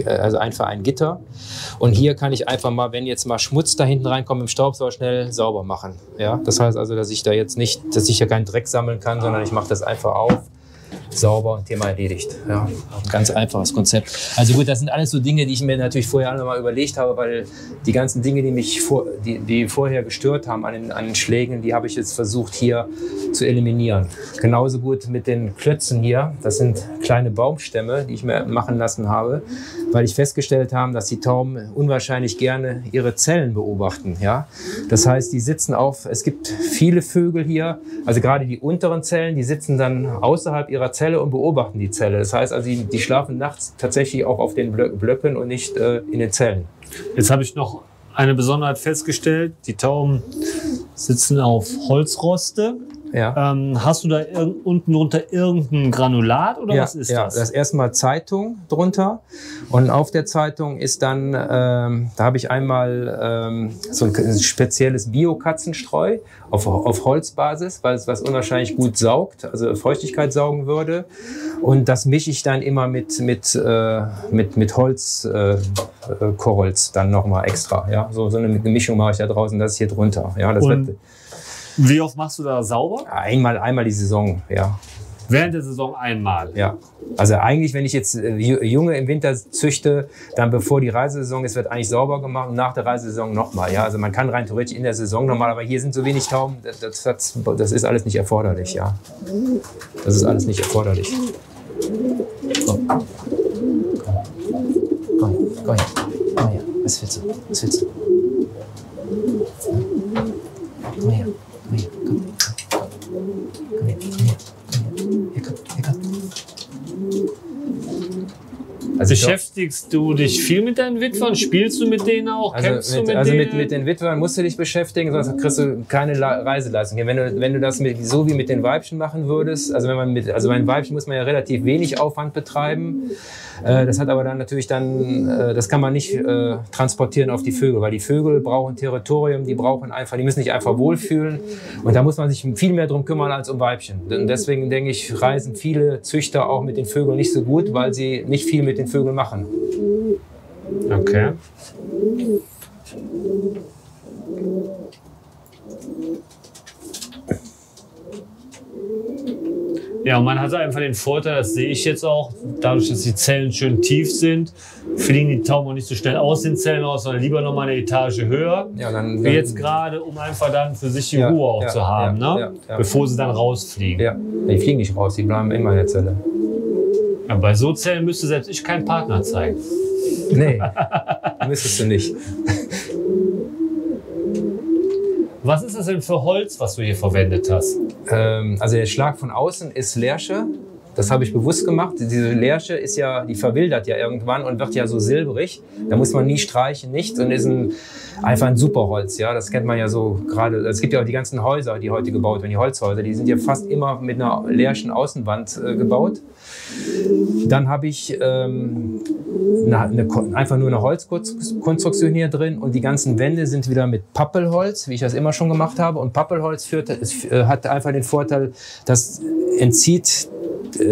also einfach ein Gitter. Und hier kann ich einfach mal, wenn jetzt mal Schmutz da hinten reinkommt, im Staubsauger schnell sauber machen. Ja? Das heißt also, dass ich da jetzt nicht, dass ich ja keinen Dreck sammeln kann, sondern ich mache das einfach auf. Sauber und Thema erledigt. Ja, ganz einfaches Konzept. Also gut, das sind alles so Dinge, die ich mir natürlich vorher noch mal überlegt habe, weil die ganzen Dinge, die mich vorher gestört haben an den Schlägen, die habe ich jetzt versucht hier zu eliminieren. Genauso gut mit den Klötzen hier. Das sind kleine Baumstämme, die ich mir machen lassen habe, weil ich festgestellt habe, dass die Tauben unwahrscheinlich gerne ihre Zellen beobachten. Ja? Das heißt, die sitzen es gibt viele Vögel hier, also gerade die unteren Zellen, die sitzen dann außerhalb ihrer Zelle und beobachten die Zelle. Das heißt also, die schlafen nachts tatsächlich auch auf den Blöcken und nicht in den Zellen. Jetzt habe ich noch eine Besonderheit festgestellt. Die Tauben sitzen auf Holzroste. Ja. Hast du da unten drunter irgendein Granulat oder was ist das? Ja, das ist erstmal Zeitung drunter und auf der Zeitung ist dann, da habe ich einmal so ein spezielles Bio-Katzenstreu auf Holzbasis, weil es was unwahrscheinlich gut saugt, also Feuchtigkeit saugen würde, und das mische ich dann immer mit Holz, Koholz dann nochmal extra. Ja? So eine Mischung mache ich da draußen, das ist hier drunter. Ja, das wird, wie oft machst du da sauber? Einmal die Saison, ja. Während der Saison einmal? Ja. Also eigentlich, wenn ich jetzt Junge im Winter züchte, dann bevor die Reisesaison ist, wird eigentlich sauber gemacht und nach der Reisesaison nochmal. Ja? Also man kann rein theoretisch in der Saison nochmal, aber hier sind so wenig Tauben, das ist alles nicht erforderlich. Ja? Das ist alles nicht erforderlich. Komm. Komm her. Komm her. Was willst du? Was willst du? Komm her. Komm her. Komm. Komm her. Komm her. Hier, komm. Hier, komm. Also Beschäftigst du dich viel mit deinen Witwern? Spielst du mit denen auch? Kämpfst du mit denen? Mit den Witwern musst du dich beschäftigen, sonst kriegst du keine Reiseleistung. Wenn du das so wie mit den Weibchen machen würdest, also bei den Weibchen muss man ja relativ wenig Aufwand betreiben. Das hat aber dann natürlich das kann man nicht transportieren auf die Vögel, weil die Vögel brauchen Territorium, die müssen sich einfach wohlfühlen und da muss man sich viel mehr drum kümmern als um Weibchen. Und deswegen denke ich, reisen viele Züchter auch mit den Vögeln nicht so gut, weil sie nicht viel mit den Vögeln machen. Okay. Ja, und man hat einfach den Vorteil, das sehe ich jetzt auch, dadurch, dass die Zellen schön tief sind, fliegen die Tauben auch nicht so schnell aus den Zellen raus, sondern lieber noch mal eine Etage höher. Ja, dann jetzt gerade, um einfach dann für sich die Ruhe auch zu haben, bevor sie dann rausfliegen. Ja, die fliegen nicht raus, die bleiben immer in der Zelle. Ja, bei so Zellen müsste selbst ich keinen Partner zeigen. Nee, müsstest du nicht. Was ist das denn für Holz, was du hier verwendet hast? Also der Schlag von außen ist Lärche. Das habe ich bewusst gemacht. Diese Lärche die verwildert ja irgendwann und wird ja so silberig. Da muss man nie streichen, nichts. Und ist einfach ein Superholz. Ja, das kennt man ja so gerade. Es gibt ja auch die ganzen Häuser, die heute gebaut werden, die Holzhäuser. Die sind ja fast immer mit einer Lärchen Außenwand gebaut. Dann habe ich einfach nur eine Holzkonstruktion hier drin und die ganzen Wände sind wieder mit Pappelholz, wie ich das immer schon gemacht habe. Und Pappelholz hat einfach den Vorteil, das entzieht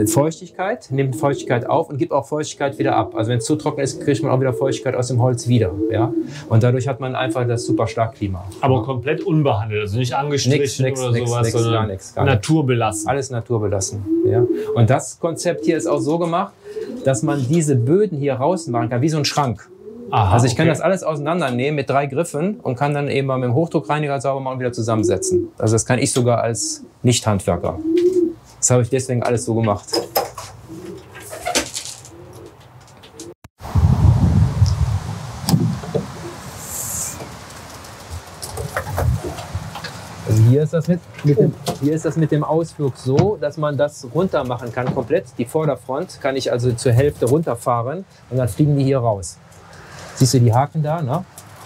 Feuchtigkeit, nimmt Feuchtigkeit auf und gibt auch Feuchtigkeit wieder ab. Also wenn es zu trocken ist, kriegt man auch wieder Feuchtigkeit aus dem Holz wieder. Ja? Und dadurch hat man einfach das super Starkklima. Aber komplett unbehandelt, also nicht angestrichen oder sowas, sondern gar nichts. Naturbelassen. Alles naturbelassen. Ja? Und das Konzept hier ist auch so gemacht, dass man diese Böden hier rausmachen kann, wie so ein Schrank. Aha, also ich kann das alles auseinandernehmen mit 3 Griffen und kann dann eben mal mit dem Hochdruckreiniger sauber machen und wieder zusammensetzen. Also das kann ich sogar als Nicht-Handwerker. Das habe ich deswegen alles so gemacht. Also hier ist das mit dem Ausflug so, dass man das runter machen kann komplett. Die Vorderfront kann ich also zur Hälfte runterfahren und dann fliegen die hier raus. Siehst du die Haken da, ne?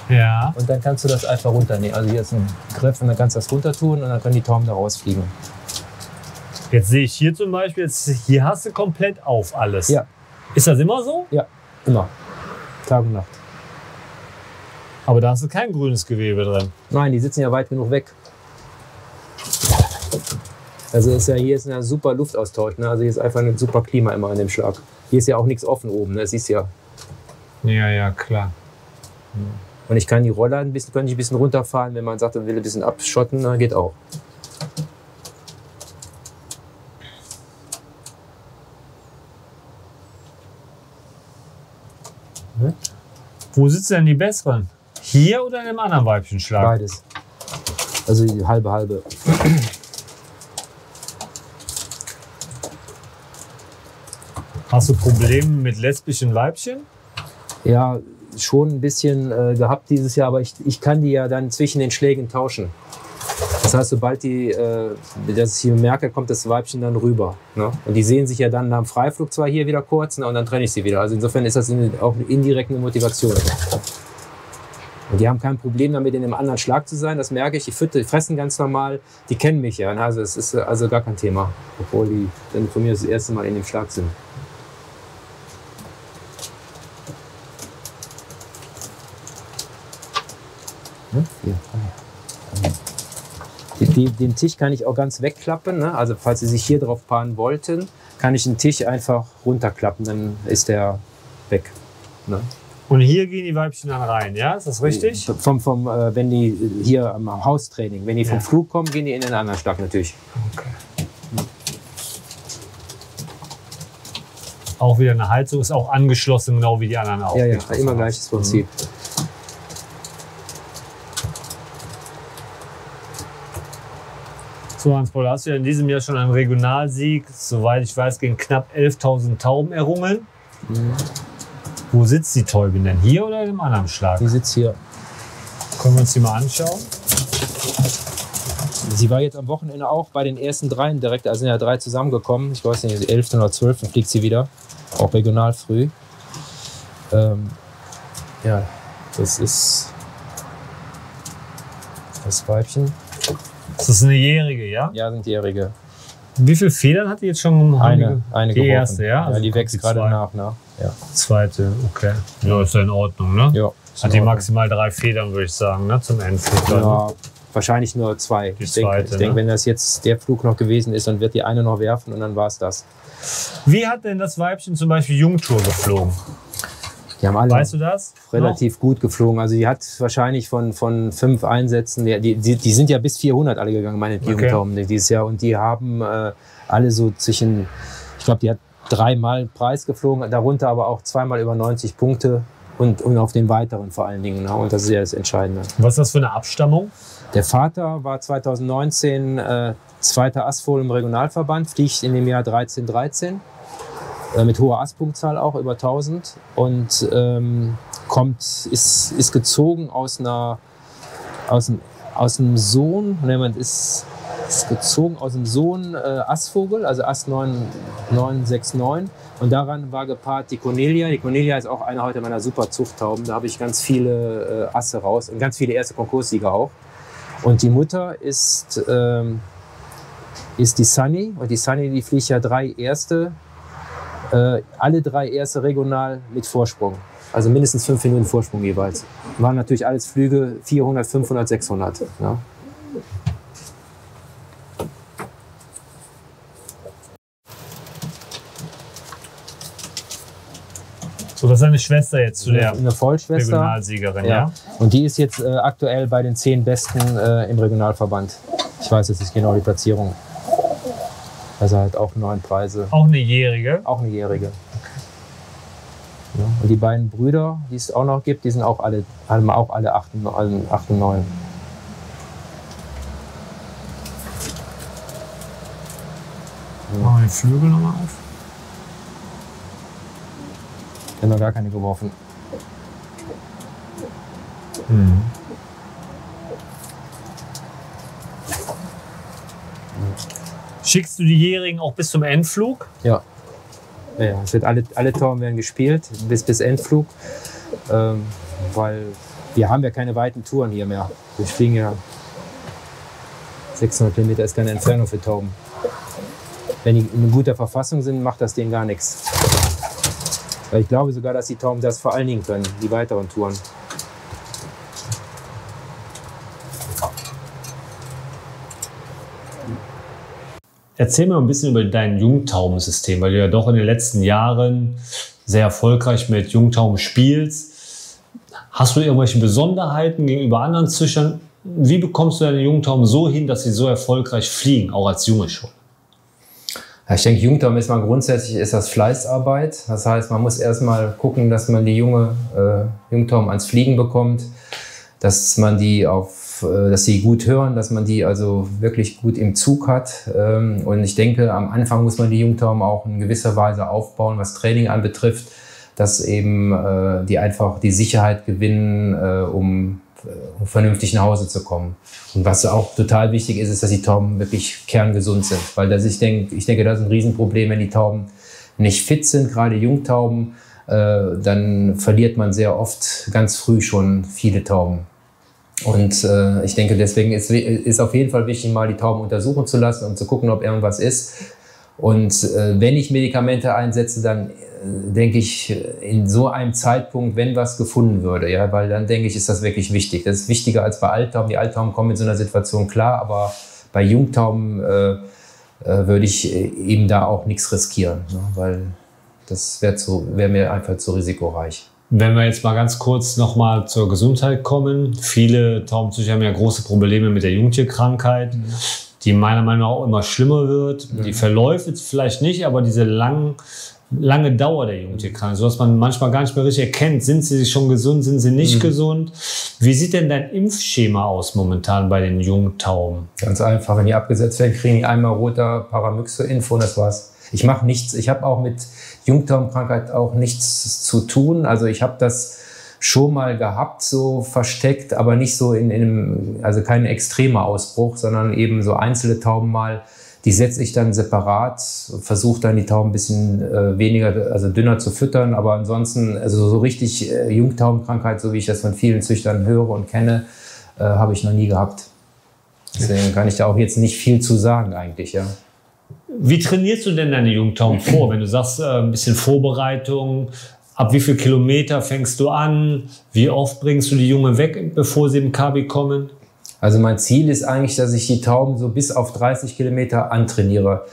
Ja. Und dann kannst du das einfach runternehmen. Also hier ist ein Griff und dann kannst du das runter tun und dann können die Tauben da rausfliegen. Jetzt sehe ich hier zum Beispiel, hier hast du komplett auf alles. Ja. Ist das immer so? Ja, immer. Tag und Nacht. Aber da hast du kein grünes Gewebe drin. Nein, die sitzen ja weit genug weg. Also hier ist eine super Luftaustausch. Ne? Also hier ist einfach ein super Klima immer an dem Schlag. Hier ist ja auch nichts offen oben. Ne? Das siehst du ja. Ja, klar. Und ich kann die Roller ein bisschen runterfahren, wenn man sagt, man will ein bisschen abschotten, dann geht auch. Wo sitzen denn die besseren? Hier oder in einem anderen Weibchenschlag? Beides. Also die halbe. Hast du Probleme mit lesbischen Weibchen? Ja, schon ein bisschen gehabt dieses Jahr, aber ich kann die ja dann zwischen den Schlägen tauschen. Das heißt, sobald das hier merke, kommt das Weibchen dann rüber. Ne? Und die sehen sich ja dann am Freiflug zwar hier wieder kurz, ne? Und dann trenne ich sie wieder. Also insofern ist das auch indirekt eine Motivation. Und die haben kein Problem damit, in einem anderen Schlag zu sein, das merke ich. Die fressen ganz normal, die kennen mich ja. Also es ist also gar kein Thema, obwohl die dann von mir das erste Mal in dem Schlag sind. Hier. Den Tisch kann ich auch ganz wegklappen. Ne? Also falls Sie sich hier drauf paaren wollten, kann ich den Tisch einfach runterklappen, dann ist der weg. Ne? Und hier gehen die Weibchen dann rein, ja? Ist das richtig? Wenn die hier am Haustraining, wenn die vom Flug kommen, gehen die in den anderen Schlag natürlich. Okay. Auch wieder eine Heizung, ist auch angeschlossen, genau wie die anderen auch. Ja, immer gleiches Prinzip. So, Hans-Paul, hast du ja in diesem Jahr schon einen Regionalsieg, soweit ich weiß, gegen knapp 11.000 Tauben errungen. Wo sitzt die Täubin denn? Hier oder im anderen Schlag? Die sitzt hier. Können wir uns die mal anschauen? Sie war jetzt am Wochenende auch bei den ersten dreien direkt, also sind ja 3 zusammengekommen. Ich weiß nicht, 11. oder 12. fliegt sie wieder. Auch regional früh. Ja, das ist das Weibchen. Das ist eine Jährige, ja? Ja, sind Jährige. Wie viele Federn hat die jetzt schon? Eine die geworfen. erste, ja? Also die wächst gerade nach. Ne? Ja. Zweite, okay. Ja, ist ja in Ordnung, ne? Ja, hat die maximal 3 Federn, würde ich sagen, ne? Zum Endflug. Ja, wahrscheinlich nur 2. Ich denke, wenn das jetzt der Flug noch gewesen ist, dann wird die eine noch werfen und dann war es das. Wie hat denn das Weibchen zum Beispiel Jungtour geflogen? Die haben alle weißt du das? relativ gut geflogen. Also die hat wahrscheinlich von 5 Einsätzen, die sind ja bis 400 alle gegangen, meine Jungtauben dieses Jahr. Und die haben alle so zwischen, ich glaube, die hat 3-mal Preis geflogen, darunter aber auch 2-mal über 90 Punkte und auf den weiteren vor allen Dingen. Ne? Und das ist ja das Entscheidende. Was ist das für eine Abstammung? Der Vater war 2019 zweiter Astfohlen im Regionalverband, fliegt in dem Jahr 13 mit hoher Astpunktzahl auch, über 1000 und ist gezogen aus einem Sohn, ist gezogen aus dem Sohn Astvogel, also Ast 969 und daran war gepaart die Cornelia. Die Cornelia ist auch eine heute meiner super Zuchttauben, da habe ich ganz viele Asse raus und ganz viele erste Konkurssieger auch. Und die Mutter ist die Sunny und die Sunny, die fliegt ja 3 Erste, alle 3 Erste regional mit Vorsprung. Also mindestens 5 Minuten Vorsprung jeweils. Waren natürlich alles Flüge 400, 500, 600. Ja. So, das ist eine Schwester jetzt zu der eine Vollschwester. Regionalsiegerin, ja. Und die ist jetzt aktuell bei den 10 Besten im Regionalverband. Ich weiß jetzt nicht genau die Platzierung. Also halt auch 9 Preise. Auch eine Jährige? Auch eine Jährige. Ja. Und die beiden Brüder, die es auch noch gibt, die sind auch alle 8 und 9. Machen wir die Flügel nochmal auf. Ich habe noch gar keine geworfen. Schickst du die Jährigen auch bis zum Endflug? Ja. Ja, es wird alle Tauben werden gespielt bis Endflug, weil wir haben ja keine weiten Touren hier mehr. Wir fliegen ja 600 Kilometer, ist keine Entfernung für Tauben. Wenn die in guter Verfassung sind, macht das denen gar nichts. Weil ich glaube sogar, dass die Tauben das vor allen Dingen können, die weiteren Touren. Erzähl mir ein bisschen über dein Jungtaubensystem, weil du ja doch in den letzten Jahren sehr erfolgreich mit Jungtauben spielst. Hast du irgendwelche Besonderheiten gegenüber anderen Züchtern? Wie bekommst du deine Jungtauben so hin, dass sie so erfolgreich fliegen, auch als Junge schon? Ja, ich denke, Jungtauben ist grundsätzlich das Fleißarbeit. Das heißt, man muss erstmal gucken, dass man die Jungtauben ans Fliegen bekommt, dass man dass sie gut hören, dass man die also wirklich gut im Zug hat. Und ich denke, am Anfang muss man die Jungtauben auch in gewisser Weise aufbauen, was Training anbetrifft, dass eben die einfach die Sicherheit gewinnen, um vernünftig nach Hause zu kommen. Und was auch total wichtig ist, ist, dass die Tauben wirklich kerngesund sind. Weil ich denke, das ist ein Riesenproblem, wenn die Tauben nicht fit sind, gerade Jungtauben, dann verliert man sehr oft ganz früh schon viele Tauben. Und ich denke, deswegen ist auf jeden Fall wichtig, mal die Tauben untersuchen zu lassen und zu gucken, ob irgendwas ist. Und wenn ich Medikamente einsetze, dann denke ich, in so einem Zeitpunkt, wenn was gefunden würde, ja, weil dann denke ich, ist das wirklich wichtig. Das ist wichtiger als bei Alttauben. Die Alttauben kommen in so einer Situation klar, aber bei Jungtauben würde ich eben da auch nichts riskieren, ne, weil das wäre mir einfach zu risikoreich. Wenn wir jetzt mal ganz kurz noch mal zur Gesundheit kommen. Viele Taubenzüchter haben ja große Probleme mit der Jungtierkrankheit, die meiner Meinung nach auch immer schlimmer wird. Die verläuft jetzt vielleicht nicht, aber diese lange Dauer der Jungtierkrankheit, sodass man manchmal gar nicht mehr richtig erkennt, sind sie schon gesund, sind sie nicht gesund. Wie sieht denn dein Impfschema aus momentan bei den Jungtauben? Ganz einfach, wenn die abgesetzt werden, kriegen die einmal roter Paramyxo-Info und das war's. Ich mache nichts, ich habe auch mit Jungtaubenkrankheit auch nichts zu tun. Also ich habe das schon mal gehabt, so versteckt, aber nicht so also kein extremer Ausbruch, sondern eben so einzelne Tauben mal. Die setze ich dann separat, versuche dann die Tauben ein bisschen weniger, also dünner zu füttern. Aber ansonsten, also so richtig Jungtaubenkrankheit, so wie ich das von vielen Züchtern höre und kenne, habe ich noch nie gehabt. Deswegen kann ich da auch jetzt nicht viel zu sagen eigentlich, ja. Wie trainierst du denn deine Jungtauben vor? Wenn du sagst, ein bisschen Vorbereitung, ab wie viel Kilometer fängst du an? Wie oft bringst du die Junge weg, bevor sie im Kabi kommen? Also mein Ziel ist eigentlich, dass ich die Tauben so bis auf 30 Kilometer antrainiere.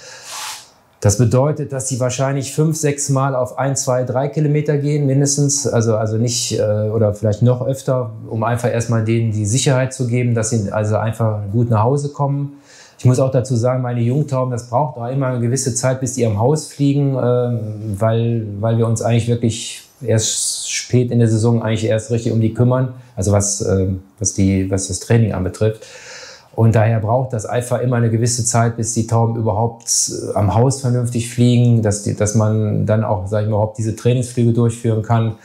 Das bedeutet, dass sie wahrscheinlich 5, 6 Mal auf 1, 2, 3 Kilometer gehen, mindestens. Also nicht, oder vielleicht noch öfter, um einfach erstmal denen die Sicherheit zu geben, dass sie also einfach gut nach Hause kommen. Ich muss auch dazu sagen, meine Jungtauben, das braucht auch immer eine gewisse Zeit, bis die am Haus fliegen, weil wir uns eigentlich wirklich erst spät in der Saison eigentlich erst richtig um die kümmern, also was das Training anbetrifft. Und daher braucht das einfach immer eine gewisse Zeit, bis die Tauben überhaupt am Haus vernünftig fliegen, dass man dann auch, sag ich mal, überhaupt diese Trainingsflüge durchführen kann.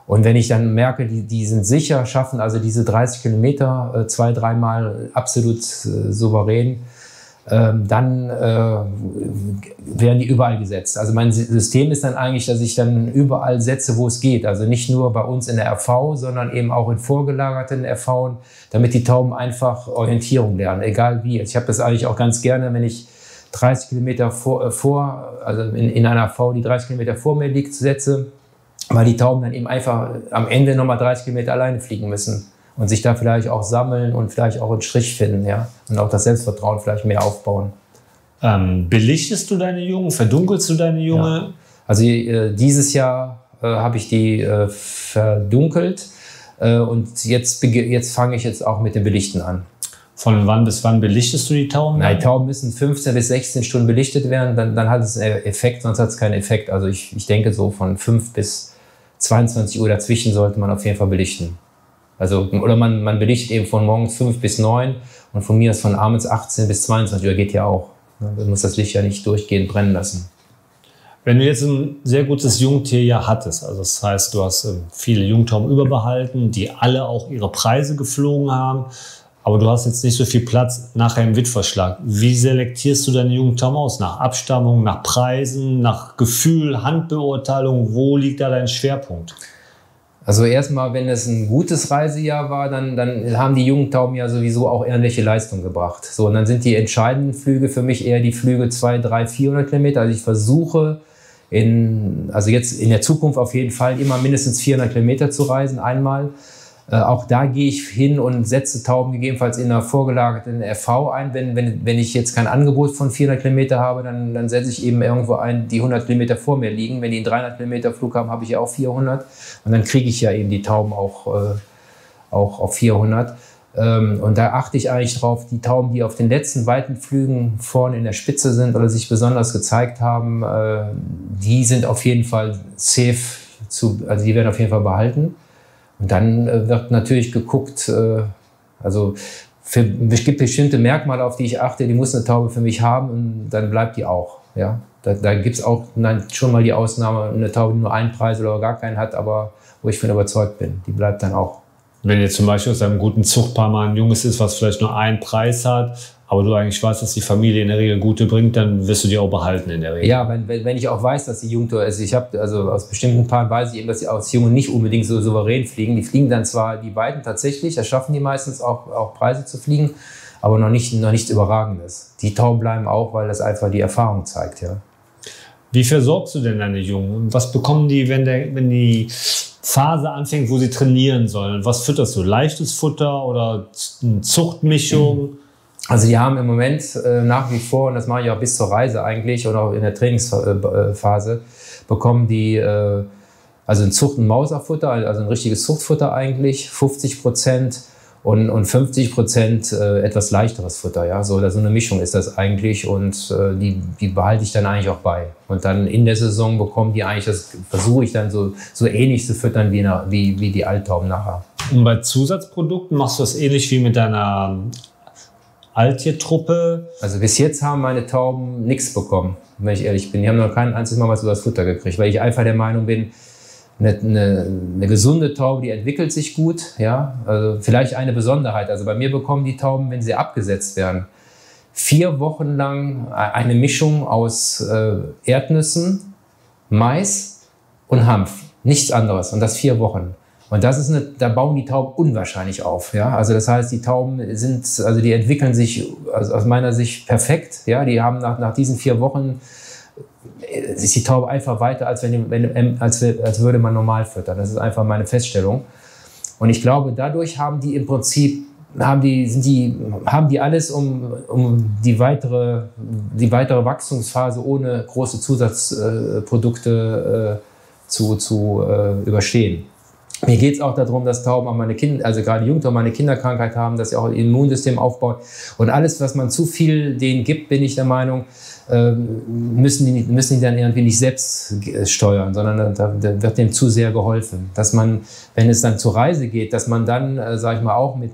Und wenn ich dann merke, die sind sicher, schaffen also diese 30 Kilometer 2, 3 Mal absolut souverän, dann werden die überall gesetzt. Also mein System ist dann eigentlich, dass ich dann überall setze, wo es geht. Also nicht nur bei uns in der RV, sondern eben auch in vorgelagerten RV, damit die Tauben einfach Orientierung lernen, egal wie. Ich habe das eigentlich auch ganz gerne, wenn ich 30 Kilometer also in einer RV, die 30 Kilometer vor mir liegt, setze, weil die Tauben dann eben einfach am Ende nochmal 30 Kilometer alleine fliegen müssen. Und sich da vielleicht auch sammeln und vielleicht auch einen Strich finden, ja. Und auch das Selbstvertrauen vielleicht mehr aufbauen. Belichtest du deine Jungen? Verdunkelst du deine Junge? Ja. Also dieses Jahr habe ich die verdunkelt und jetzt fange ich jetzt auch mit dem Belichten an. Von wann bis wann belichtest du die Tauben? Nein, die Tauben müssen 15 bis 16 Stunden belichtet werden, dann hat es einen Effekt, sonst hat es keinen Effekt. Also ich denke so von 5 bis 22 Uhr dazwischen sollte man auf jeden Fall belichten. Also, oder man belichtet eben von morgens 5 bis 9 und von mir ist von abends 18 bis 22 Uhr, geht ja auch. Man muss das Licht ja nicht durchgehend brennen lassen. Wenn du jetzt ein sehr gutes Jungtierjahr hattest, also das heißt, du hast viele Jungtauben überbehalten, die alle auch ihre Preise geflogen haben, aber du hast jetzt nicht so viel Platz nachher im Wittverschlag. Wie selektierst du deine Jungtauben aus? Nach Abstammung, nach Preisen, nach Gefühl, Handbeurteilung? Wo liegt da dein Schwerpunkt? Also erstmal, wenn es ein gutes Reisejahr war, dann haben die Jungtauben ja sowieso auch ähnliche Leistung gebracht. So, und dann sind die entscheidenden Flüge für mich eher die Flüge 200, 300, 400 Kilometer. Also ich versuche also jetzt in der Zukunft auf jeden Fall immer mindestens 400 Kilometer zu reisen, einmal. Auch da gehe ich hin und setze Tauben gegebenenfalls in einer vorgelagerten RV ein. Wenn ich jetzt kein Angebot von 400 Kilometer habe, dann setze ich eben irgendwo ein, die 100 Kilometer vor mir liegen. Wenn die einen 300 Kilometer Flug haben, habe ich ja auch 400. Und dann kriege ich ja eben die Tauben auch auf 400. Und da achte ich eigentlich drauf, die Tauben, die auf den letzten weiten Flügen vorne in der Spitze sind oder sich besonders gezeigt haben, die sind auf jeden Fall safe, also die werden auf jeden Fall behalten. Und dann wird natürlich geguckt, also es gibt bestimmte Merkmale, auf die ich achte, die muss eine Taube für mich haben und dann bleibt die auch. Ja? Da gibt es auch schon mal die Ausnahme, eine Taube, die nur einen Preis oder gar keinen hat, aber wo ich von überzeugt bin, die bleibt dann auch. Wenn jetzt zum Beispiel aus einem guten Zuchtpaar mal ein Junges ist, was vielleicht nur einen Preis hat, aber du eigentlich weißt, dass die Familie in der Regel gute bringt, dann wirst du die auch behalten in der Regel. Ja, wenn ich auch weiß, dass die Jungtiere, also aus bestimmten Paaren weiß ich eben, dass die aus Jungen nicht unbedingt so souverän fliegen. Die fliegen dann zwar die beiden tatsächlich, das schaffen die meistens auch Preise zu fliegen, aber noch nichts Überragendes. Die Tauben bleiben auch, weil das einfach die Erfahrung zeigt, ja. Wie versorgst du denn deine Jungen? Was bekommen die, wenn die Phase anfängt, wo sie trainieren sollen? Was fütterst du? Leichtes Futter oder eine Zuchtmischung? Also die haben im Moment nach wie vor, und das mache ich auch bis zur Reise eigentlich und auch in der Trainingsphase, bekommen die also ein Zucht- und Mauserfutter, also ein richtiges Zuchtfutter eigentlich, 50%. und 50% etwas leichteres Futter. Ja? So eine Mischung ist das eigentlich und die behalte ich dann eigentlich auch bei. Und dann in der Saison bekommen die eigentlich, das versuche ich dann so ähnlich zu füttern wie die Alttauben nachher. Und bei Zusatzprodukten machst du das ähnlich wie mit deiner Alttiertruppe? Also bis jetzt haben meine Tauben nichts bekommen, wenn ich ehrlich bin. Die haben noch kein einziges Mal was über das Futter gekriegt, weil ich einfach der Meinung bin, eine gesunde Taube, die entwickelt sich gut. Ja? Also vielleicht eine Besonderheit. Also bei mir bekommen die Tauben, wenn sie abgesetzt werden, 4 Wochen lang eine Mischung aus Erdnüssen, Mais und Hanf. Nichts anderes. Und das 4 Wochen. Und das ist da bauen die Tauben unwahrscheinlich auf. Ja? Also das heißt, die Tauben die entwickeln sich aus meiner Sicht perfekt. Ja? Die haben nach diesen 4 Wochen ist die Taube einfach weiter, als würde man normal füttern. Das ist einfach meine Feststellung. Und ich glaube, dadurch haben die im Prinzip haben die alles, um die weitere Wachstumsphase ohne große Zusatzprodukte zu überstehen. Mir geht es auch darum, dass Tauben auch also gerade Jungtauben eine Kinderkrankheit haben, dass sie auch ihr Immunsystem aufbauen. Und alles, was man zu viel denen gibt, bin ich der Meinung, müssen die dann irgendwie nicht selbst steuern, sondern da wird dem zu sehr geholfen. Dass man, wenn es dann zur Reise geht, dass man dann, sage ich mal, auch mit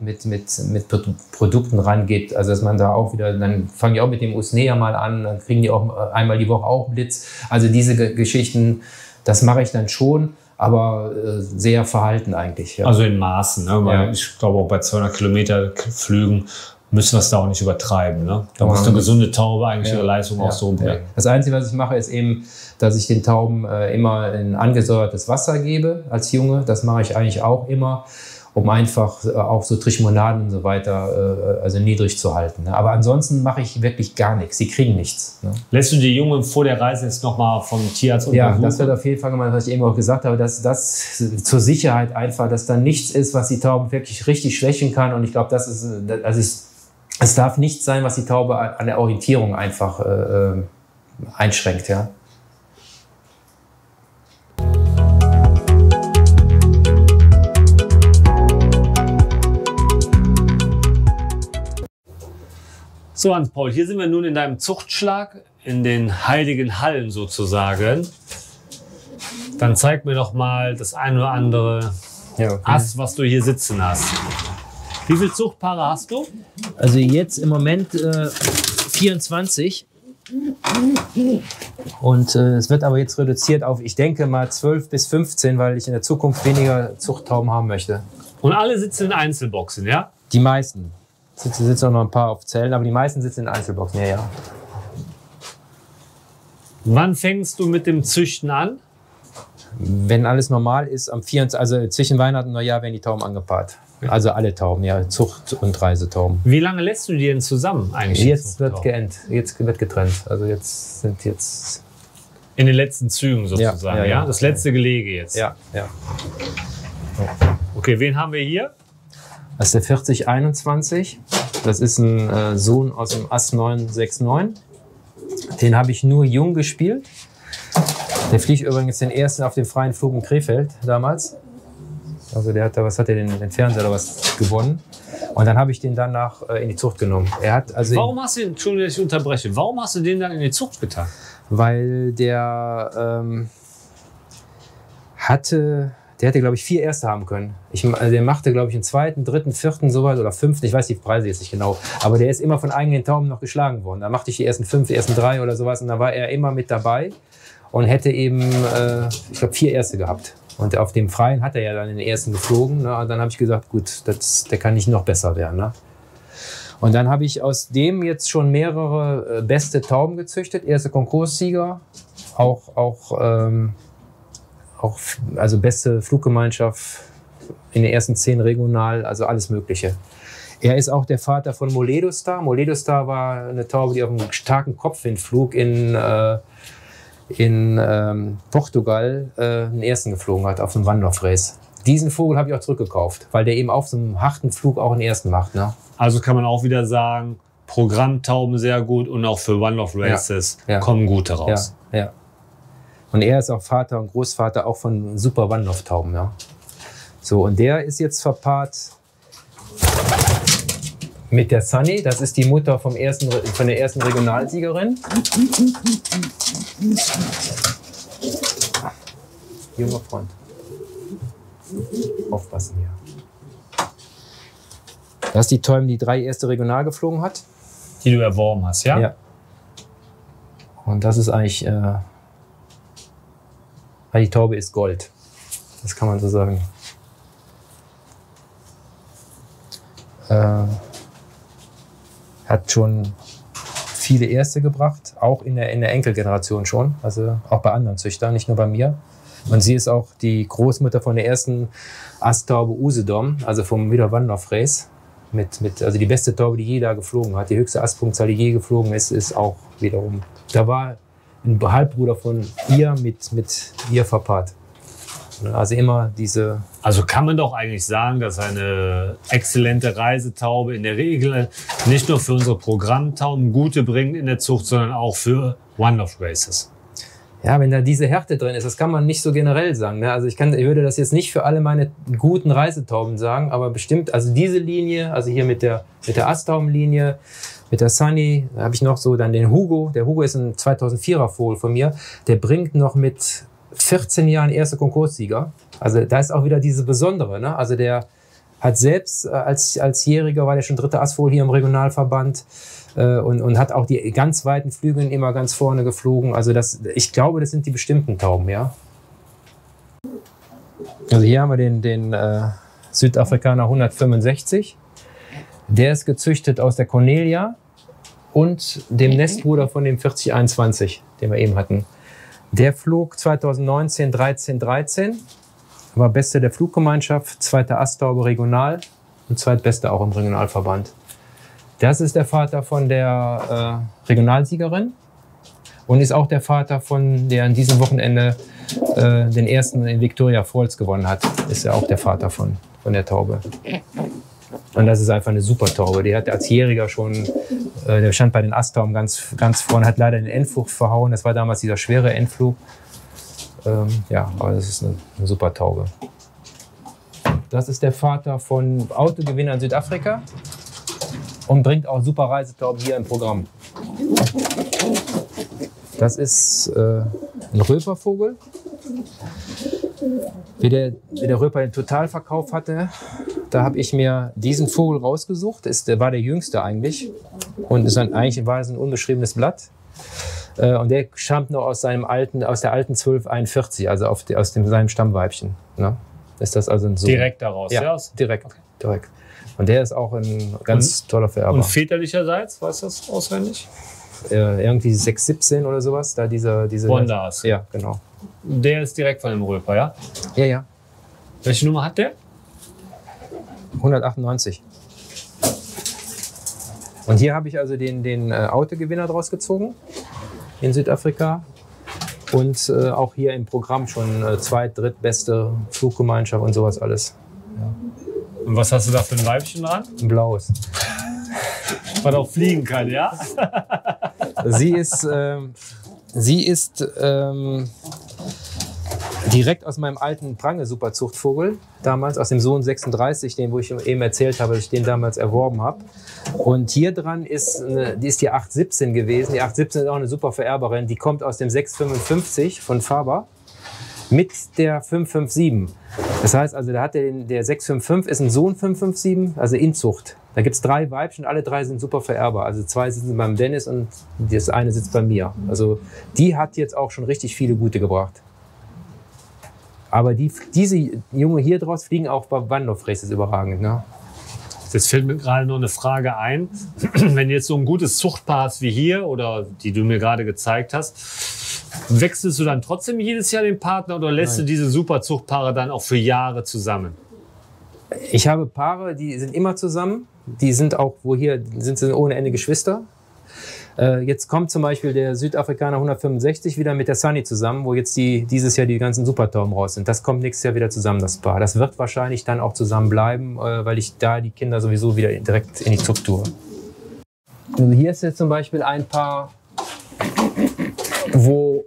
Produkten rangeht. Also dass man da auch wieder, dann fange ich auch mit dem Usnea mal an, dann kriegen die auch einmal die Woche auch Blitz. Also diese Geschichten, das mache ich dann schon. Aber sehr verhalten eigentlich. Ja. Also in Maßen. Ne? Weil ich glaube, auch bei 200 Kilometer Flügen müssen wir es da auch nicht übertreiben. Ne? Da muss eine gesunde Taube eigentlich ihre Leistung auch so bringen. Das Einzige, was ich mache, ist eben, dass ich den Tauben immer in angesäuertes Wasser gebe als Junge. Das mache ich eigentlich auch immer, um einfach auch so Trichomonaden und so weiter also niedrig zu halten. Ne? Aber ansonsten mache ich wirklich gar nichts. Sie kriegen nichts. Ne? Lässt du die Jungen vor der Reise jetzt nochmal vom Tierarzt untersuchen? Ja, das wird auf jeden Fall gemacht, was ich eben auch gesagt habe, dass das zur Sicherheit einfach, dass da nichts ist, was die Tauben wirklich richtig schwächen kann. Und ich glaube, es darf nichts sein, was die Taube an der Orientierung einfach einschränkt. Ja. So, Hans-Paul, hier sind wir nun in deinem Zuchtschlag, in den heiligen Hallen sozusagen. Dann zeig mir doch mal das ein oder andere Ass, was du hier sitzen hast. Wie viele Zuchtpaare hast du? Also jetzt im Moment 24. Und es wird aber jetzt reduziert auf, ich denke mal 12 bis 15, weil ich in der Zukunft weniger Zuchttauben haben möchte. Und alle sitzen in Einzelboxen, ja? Die meisten. Sitzen auch noch ein paar auf Zellen, aber die meisten sitzen in Einzelboxen, ja. Wann fängst du mit dem Züchten an? Wenn alles normal ist, am 24, also zwischen Weihnachten und Neujahr werden die Tauben angepaart. Also alle Tauben, ja, Zucht- und Reisetauben. Wie lange lässt du die denn zusammen eigentlich? Jetzt wird getrennt. Also jetzt in den letzten Zügen sozusagen, ja? Das letzte Gelege jetzt. Ja. Okay, wen haben wir hier? Das ist der 4021. Das ist ein Sohn aus dem Ass 969. Den habe ich nur jung gespielt. Der fliegt übrigens den ersten auf dem freien Flug in Krefeld damals. Also der hat da, den Fernseher oder was gewonnen. Und dann habe ich den danach in die Zucht genommen. Warum hast du den, Entschuldigung, dass ich unterbreche, warum hast du den dann in die Zucht getan? Weil der hätte, glaube ich, 4 Erste haben können. Der machte, glaube ich, einen 2., 3., 4. soweit oder 5. Ich weiß die Preise jetzt nicht genau. Aber der ist immer von eigenen Tauben noch geschlagen worden. Da machte ich die ersten 5, die ersten 3 oder sowas. Und da war er immer mit dabei und hätte eben, ich glaube, 4 Erste gehabt. Und auf dem Freien hat er ja dann den ersten geflogen. Ne? Und dann habe ich gesagt, gut, der kann nicht noch besser werden. Ne? Und dann habe ich aus dem jetzt schon mehrere beste Tauben gezüchtet. Erste Konkurssieger, also beste Fluggemeinschaft in den ersten 10 regional, also alles Mögliche. Er ist auch der Vater von Moledostar. Moledostar war eine Taube, die auf einem starken Kopfwindflug in Portugal den ersten geflogen hat, auf einem Wandorf-Race. Diesen Vogel habe ich auch zurückgekauft, weil der eben auf so einem harten Flug auch den ersten macht. Ne? Also kann man auch wieder sagen, Programmtauben sehr gut und auch für Wandorf-Races kommen gute raus. Ja. Und er ist auch Vater und Großvater auch von super Wandorf-Tauben. Ja. So, und der ist jetzt verpaart Mit der Sunny, das ist die Mutter von der ersten Regionalsiegerin. Junger Freund. Aufpassen hier. Das ist die Täubin, die 3 erste Regional geflogen hat. Die du erworben hast, ja? Ja. Und das ist eigentlich, die Taube ist Gold. Das kann man so sagen. Hat schon viele Erste gebracht, auch in der Enkelgeneration schon, also auch bei anderen Züchtern, nicht nur bei mir. Und sie ist auch die Großmutter von der ersten Asttaube Usedom, also vom Wieler Wanderfräs. Also die beste Taube, die je da geflogen hat, die höchste Astpunktzahl, die je geflogen ist auch wiederum. Da war ein Halbbruder von ihr mit ihr verpaart. Also immer diese... Also kann man doch eigentlich sagen, dass eine exzellente Reisetaube in der Regel nicht nur für unsere Programmtauben gute bringt in der Zucht, sondern auch für One-Off-Races. Ja, wenn da diese Härte drin ist, das kann man nicht so generell sagen. Ne? Also ich würde das jetzt nicht für alle meine guten Reisetauben sagen, aber bestimmt, also diese Linie, also hier mit der Asttaubenlinie, mit der Sunny, da habe ich noch so dann den Hugo. Der Hugo ist ein 2004er Vogel von mir. Der bringt noch mit 14 Jahren erste Konkurssieger. Also da ist auch wieder diese Besondere. Ne? Also der hat selbst als Jähriger, war der schon 3. Astvogel hier im Regionalverband. Und hat auch die ganz weiten Flügel immer ganz vorne geflogen. Also ich glaube, das sind die bestimmten Tauben, ja. Also hier haben wir den Südafrikaner 165. Der ist gezüchtet aus der Cornelia und dem Nestbruder von dem 4021, den wir eben hatten. Der flog 2019 13, war Beste der Fluggemeinschaft, 2. Asttaube regional und zweitbeste auch im Regionalverband. Das ist der Vater von der Regionalsiegerin und ist auch der Vater von der an diesem Wochenende den ersten in Victoria Falls gewonnen hat. Ist ja auch der Vater von der Taube. Und das ist einfach eine super Taube. Die hat als Jähriger schon, der stand bei den Asttauben ganz vorne, hat leider den Endflug verhauen. Das war damals dieser schwere Endflug. Ja, aber das ist eine super Taube. Das ist der Vater von Autogewinner in Südafrika. Und bringt auch super Reisetauben hier im Programm. Das ist ein Röpervogel. Wie der Röper den Totalverkauf hatte, da habe ich mir diesen Vogel rausgesucht. Der war der jüngste eigentlich. Und eigentlich war es ein unbeschriebenes Blatt. Und der stammt noch aus der alten 1241, also aus seinem Stammweibchen. Ne? Ist das also ein Sohn. Direkt daraus, ja? Direkt. Und der ist auch ein ganz toller Vererber. Und väterlicherseits, weißt du das auswendig? Irgendwie 617 oder sowas. Da diese Wonders. Ja, genau. Der ist direkt von dem Röper, ja? Ja. Welche Nummer hat der? 198. Und hier habe ich also den Autogewinner draus gezogen in Südafrika. Und auch hier im Programm schon drittbeste Fluggemeinschaft und sowas alles. Ja. Und was hast du da für ein Weibchen dran? Ein blaues. Was auch fliegen kann, ja? Sie ist direkt aus meinem alten Prange-Superzuchtvogel, damals aus dem Sohn 36, den, wo ich eben erzählt habe, dass ich den damals erworben habe. Und hier dran die ist die 817 gewesen. Die 817 ist auch eine super Vererberin. Die kommt aus dem 655 von Faber mit der 557. Das heißt also, da hat der 655 ist ein Sohn 557, also Inzucht. Da gibt es 3 Weibchen, alle 3 sind super Vererber. Also 2 sitzen beim Dennis und das eine sitzt bei mir. Also die hat jetzt auch schon richtig viele gute gebracht. Aber diese Junge hier draus fliegen auch bei Wanderfräses überragend. Ne? Jetzt fällt mir gerade noch eine Frage ein. Wenn du jetzt so ein gutes Zuchtpaar hast wie hier oder die du mir gerade gezeigt hast, wechselst du dann trotzdem jedes Jahr den Partner oder lässt du diese super Zuchtpaare dann auch für Jahre zusammen? Ich habe Paare, die sind immer zusammen. Die sind auch, sind sie ohne Ende Geschwister. Jetzt kommt zum Beispiel der Südafrikaner 165 wieder mit der Sunny zusammen, wo jetzt dieses Jahr die ganzen Supertauben raus sind. Das kommt nächstes Jahr wieder zusammen, das Paar. Das wird wahrscheinlich dann auch zusammen bleiben, weil ich da die Kinder sowieso wieder direkt in die Zucht tue. Also hier ist jetzt zum Beispiel ein Paar, wo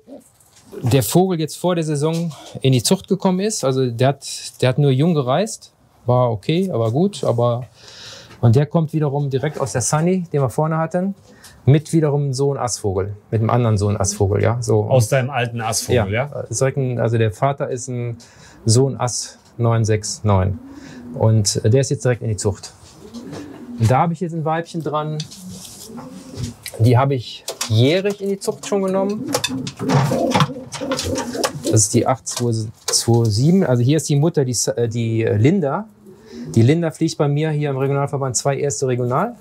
der Vogel jetzt vor der Saison in die Zucht gekommen ist. Also der hat nur jung gereist, war okay, aber gut, aber Und der kommt wiederum direkt aus der Sunny, den wir vorne hatten, mit wiederum so einem Astvogel, mit einem anderen Sohn Astvogel, ja. So. Aus deinem alten Astvogel, ja? Also der Vater ist ein Sohn Ass 969 und der ist jetzt direkt in die Zucht. Und da habe ich jetzt ein Weibchen dran, die habe ich jährig in die Zucht schon genommen. Das ist die 8227, also hier ist die Mutter, die Linda. Die Linda fliegt bei mir hier im Regionalverband 2 erste Regional.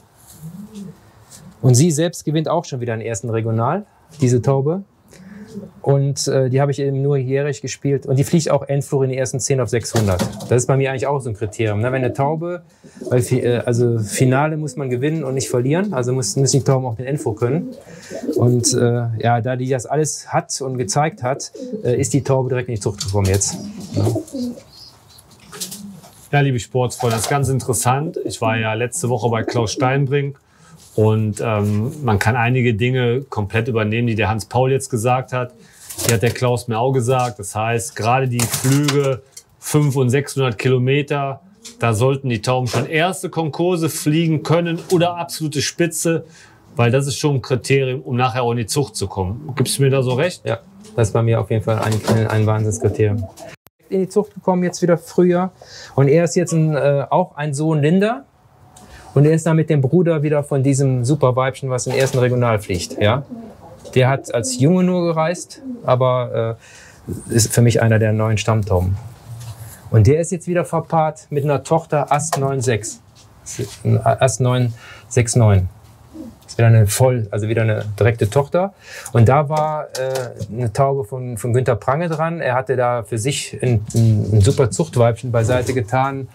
Und sie selbst gewinnt auch schon wieder einen ersten Regional, diese Taube. Und die habe ich eben nur jährig gespielt. Und die fliegt auch Endflug in die ersten 10 auf 600. Das ist bei mir eigentlich auch so ein Kriterium. Ne? Wenn eine Taube, also Finale muss man gewinnen und nicht verlieren. Also müssen die Tauben auch den Endflug können. Und ja, da die das alles hat und gezeigt hat, ist die Taube direkt in die Zucht gekommen jetzt. Ja. Ja, liebe Sportsfreunde, das ist ganz interessant. Ich war ja letzte Woche bei Klaus Steinbrink und man kann einige Dinge komplett übernehmen, die der Hans-Paul jetzt gesagt hat. Die hat der Klaus mir auch gesagt. Das heißt, gerade die Flüge 500 und 600 Kilometer, da sollten die Tauben schon erste Konkurse fliegen können oder absolute Spitze, weil das ist schon ein Kriterium, um nachher auch in die Zucht zu kommen. Gibst du mir da so recht? Ja, das ist bei mir auf jeden Fall ein Wahnsinnskriterium. In die Zucht bekommen, jetzt wieder früher. Und er ist jetzt auch ein Sohn Linda. Und er ist dann mit dem Bruder wieder von diesem super Weibchen, was im ersten Regional fliegt. Ja? Der hat als Junge nur gereist, aber ist für mich einer der neuen Stammtauben. Und der ist jetzt wieder verpaart mit einer Tochter Ast 96. Ast 969. Ist wieder eine direkte Tochter. Und da war eine Taube von Günter Prange dran. Er hatte da für sich ein super Zuchtweibchen beiseite getan,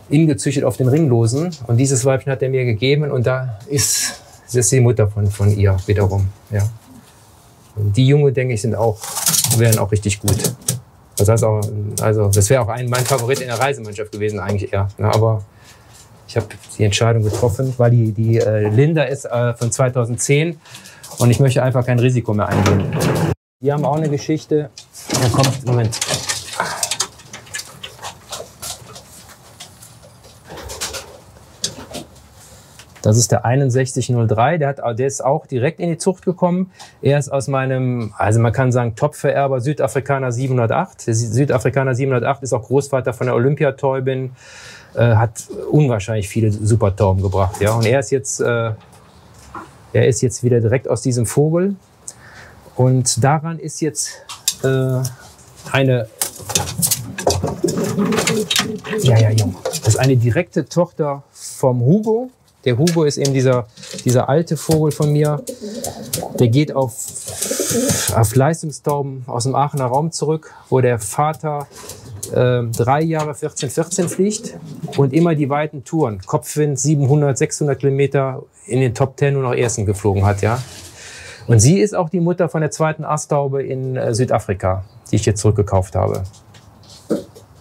ingezüchtet auf den Ringlosen. Und dieses Weibchen hat er mir gegeben und das ist die Mutter von ihr wiederum. Ja. Und die Junge, denke ich, wären auch richtig gut. Das heißt auch, also das wäre auch mein Favorit in der Reisemannschaft gewesen eigentlich eher. Ja, aber ich habe die Entscheidung getroffen, weil die Linda ist von 2010 und ich möchte einfach kein Risiko mehr eingehen. Die haben auch eine Geschichte. Moment. Das ist der 6103, der ist auch direkt in die Zucht gekommen. Er ist aus meinem, also man kann sagen, Top-Vererber Südafrikaner 708. Der Südafrikaner 708 ist auch Großvater von der Olympiatäubin. Hat unwahrscheinlich viele super Tauben gebracht. Ja? Und er ist jetzt wieder direkt aus diesem Vogel. Und daran ist jetzt eine das ist eine direkte Tochter vom Hugo. Der Hugo ist eben dieser alte Vogel von mir. Der geht auf Leistungstauben aus dem Aachener Raum zurück, wo der Vater 3 Jahre 14 fliegt und immer die weiten Touren, Kopfwind 700, 600 Kilometer in den Top 10 nur noch ersten geflogen hat. Ja? Und sie ist auch die Mutter von der zweiten Asttaube in Südafrika, die ich jetzt zurückgekauft habe.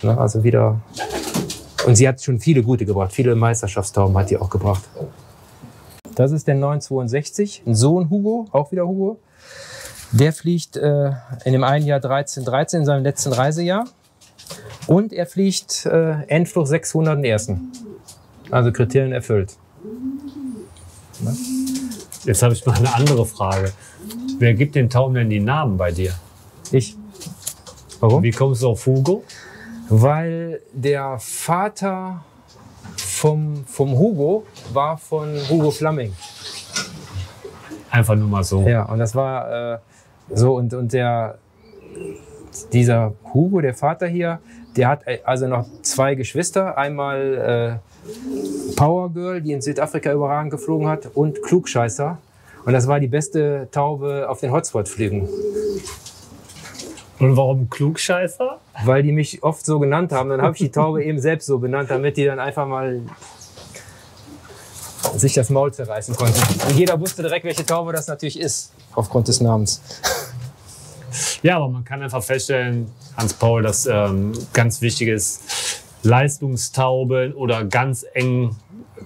Na, also wieder. Und sie hat schon viele gute gebracht, viele Meisterschaftstauben hat die auch gebracht. Das ist der 962, ein Sohn Hugo, auch wieder Hugo. Der fliegt in dem einen Jahr 13, in seinem letzten Reisejahr. Und er fliegt Endflug 600 im ersten. Also Kriterien erfüllt. Jetzt habe ich mal eine andere Frage. Wer gibt den Tauben denn die Namen bei dir? Ich. Warum? Wie kommst du auf Hugo? Weil der Vater vom Hugo war von Hugo Flamming. Einfach nur mal so. Ja, und das war so. Und dieser Hugo, der Vater hier, der hat also noch 2 Geschwister. Einmal Power Girl, die in Südafrika überragend geflogen hat, und Klugscheißer. Und das war die beste Taube auf den Hotspot-Flügen. Und warum Klugscheißer? Weil die mich oft so genannt haben. Dann habe ich die Taube eben selbst so benannt, damit die dann einfach mal sich das Maul zerreißen konnten. Und jeder wusste direkt, welche Taube das natürlich ist, aufgrund des Namens. Ja, aber man kann einfach feststellen, Hans-Paul, dass ganz wichtig ist, Leistungstauben oder ganz eng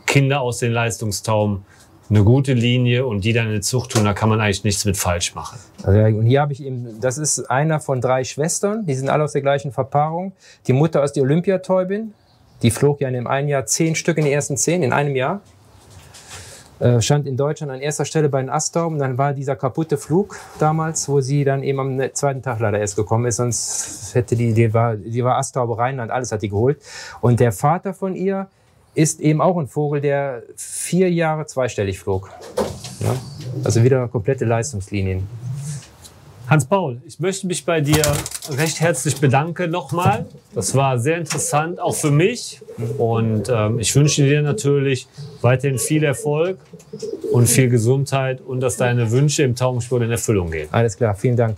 Kinder aus den Leistungstauben, eine gute Linie und die dann in die Zucht tun, da kann man eigentlich nichts mit falsch machen. Also, und hier habe ich eben, das ist einer von 3 Schwestern, die sind alle aus der gleichen Verpaarung. Die Mutter ist die Olympiatäubin, Die flog ja in dem einen Jahr 10 Stück in die ersten 10, in einem Jahr. Stand in Deutschland an erster Stelle bei den Astauben. Dann war dieser kaputte Flug damals, wo sie dann eben am zweiten Tag leider erst gekommen ist. Sonst hätte die war Astaube Rheinland, alles hat die geholt. Und der Vater von ihr ist eben auch ein Vogel, der 4 Jahre zweistellig flog. Ja? Also wieder komplette Leistungslinien. Hans-Paul, ich möchte mich bei dir recht herzlich bedanken nochmal. Das war sehr interessant, auch für mich. Und ich wünsche dir natürlich weiterhin viel Erfolg und viel Gesundheit und dass deine Wünsche im Taubensport in Erfüllung gehen. Alles klar, vielen Dank.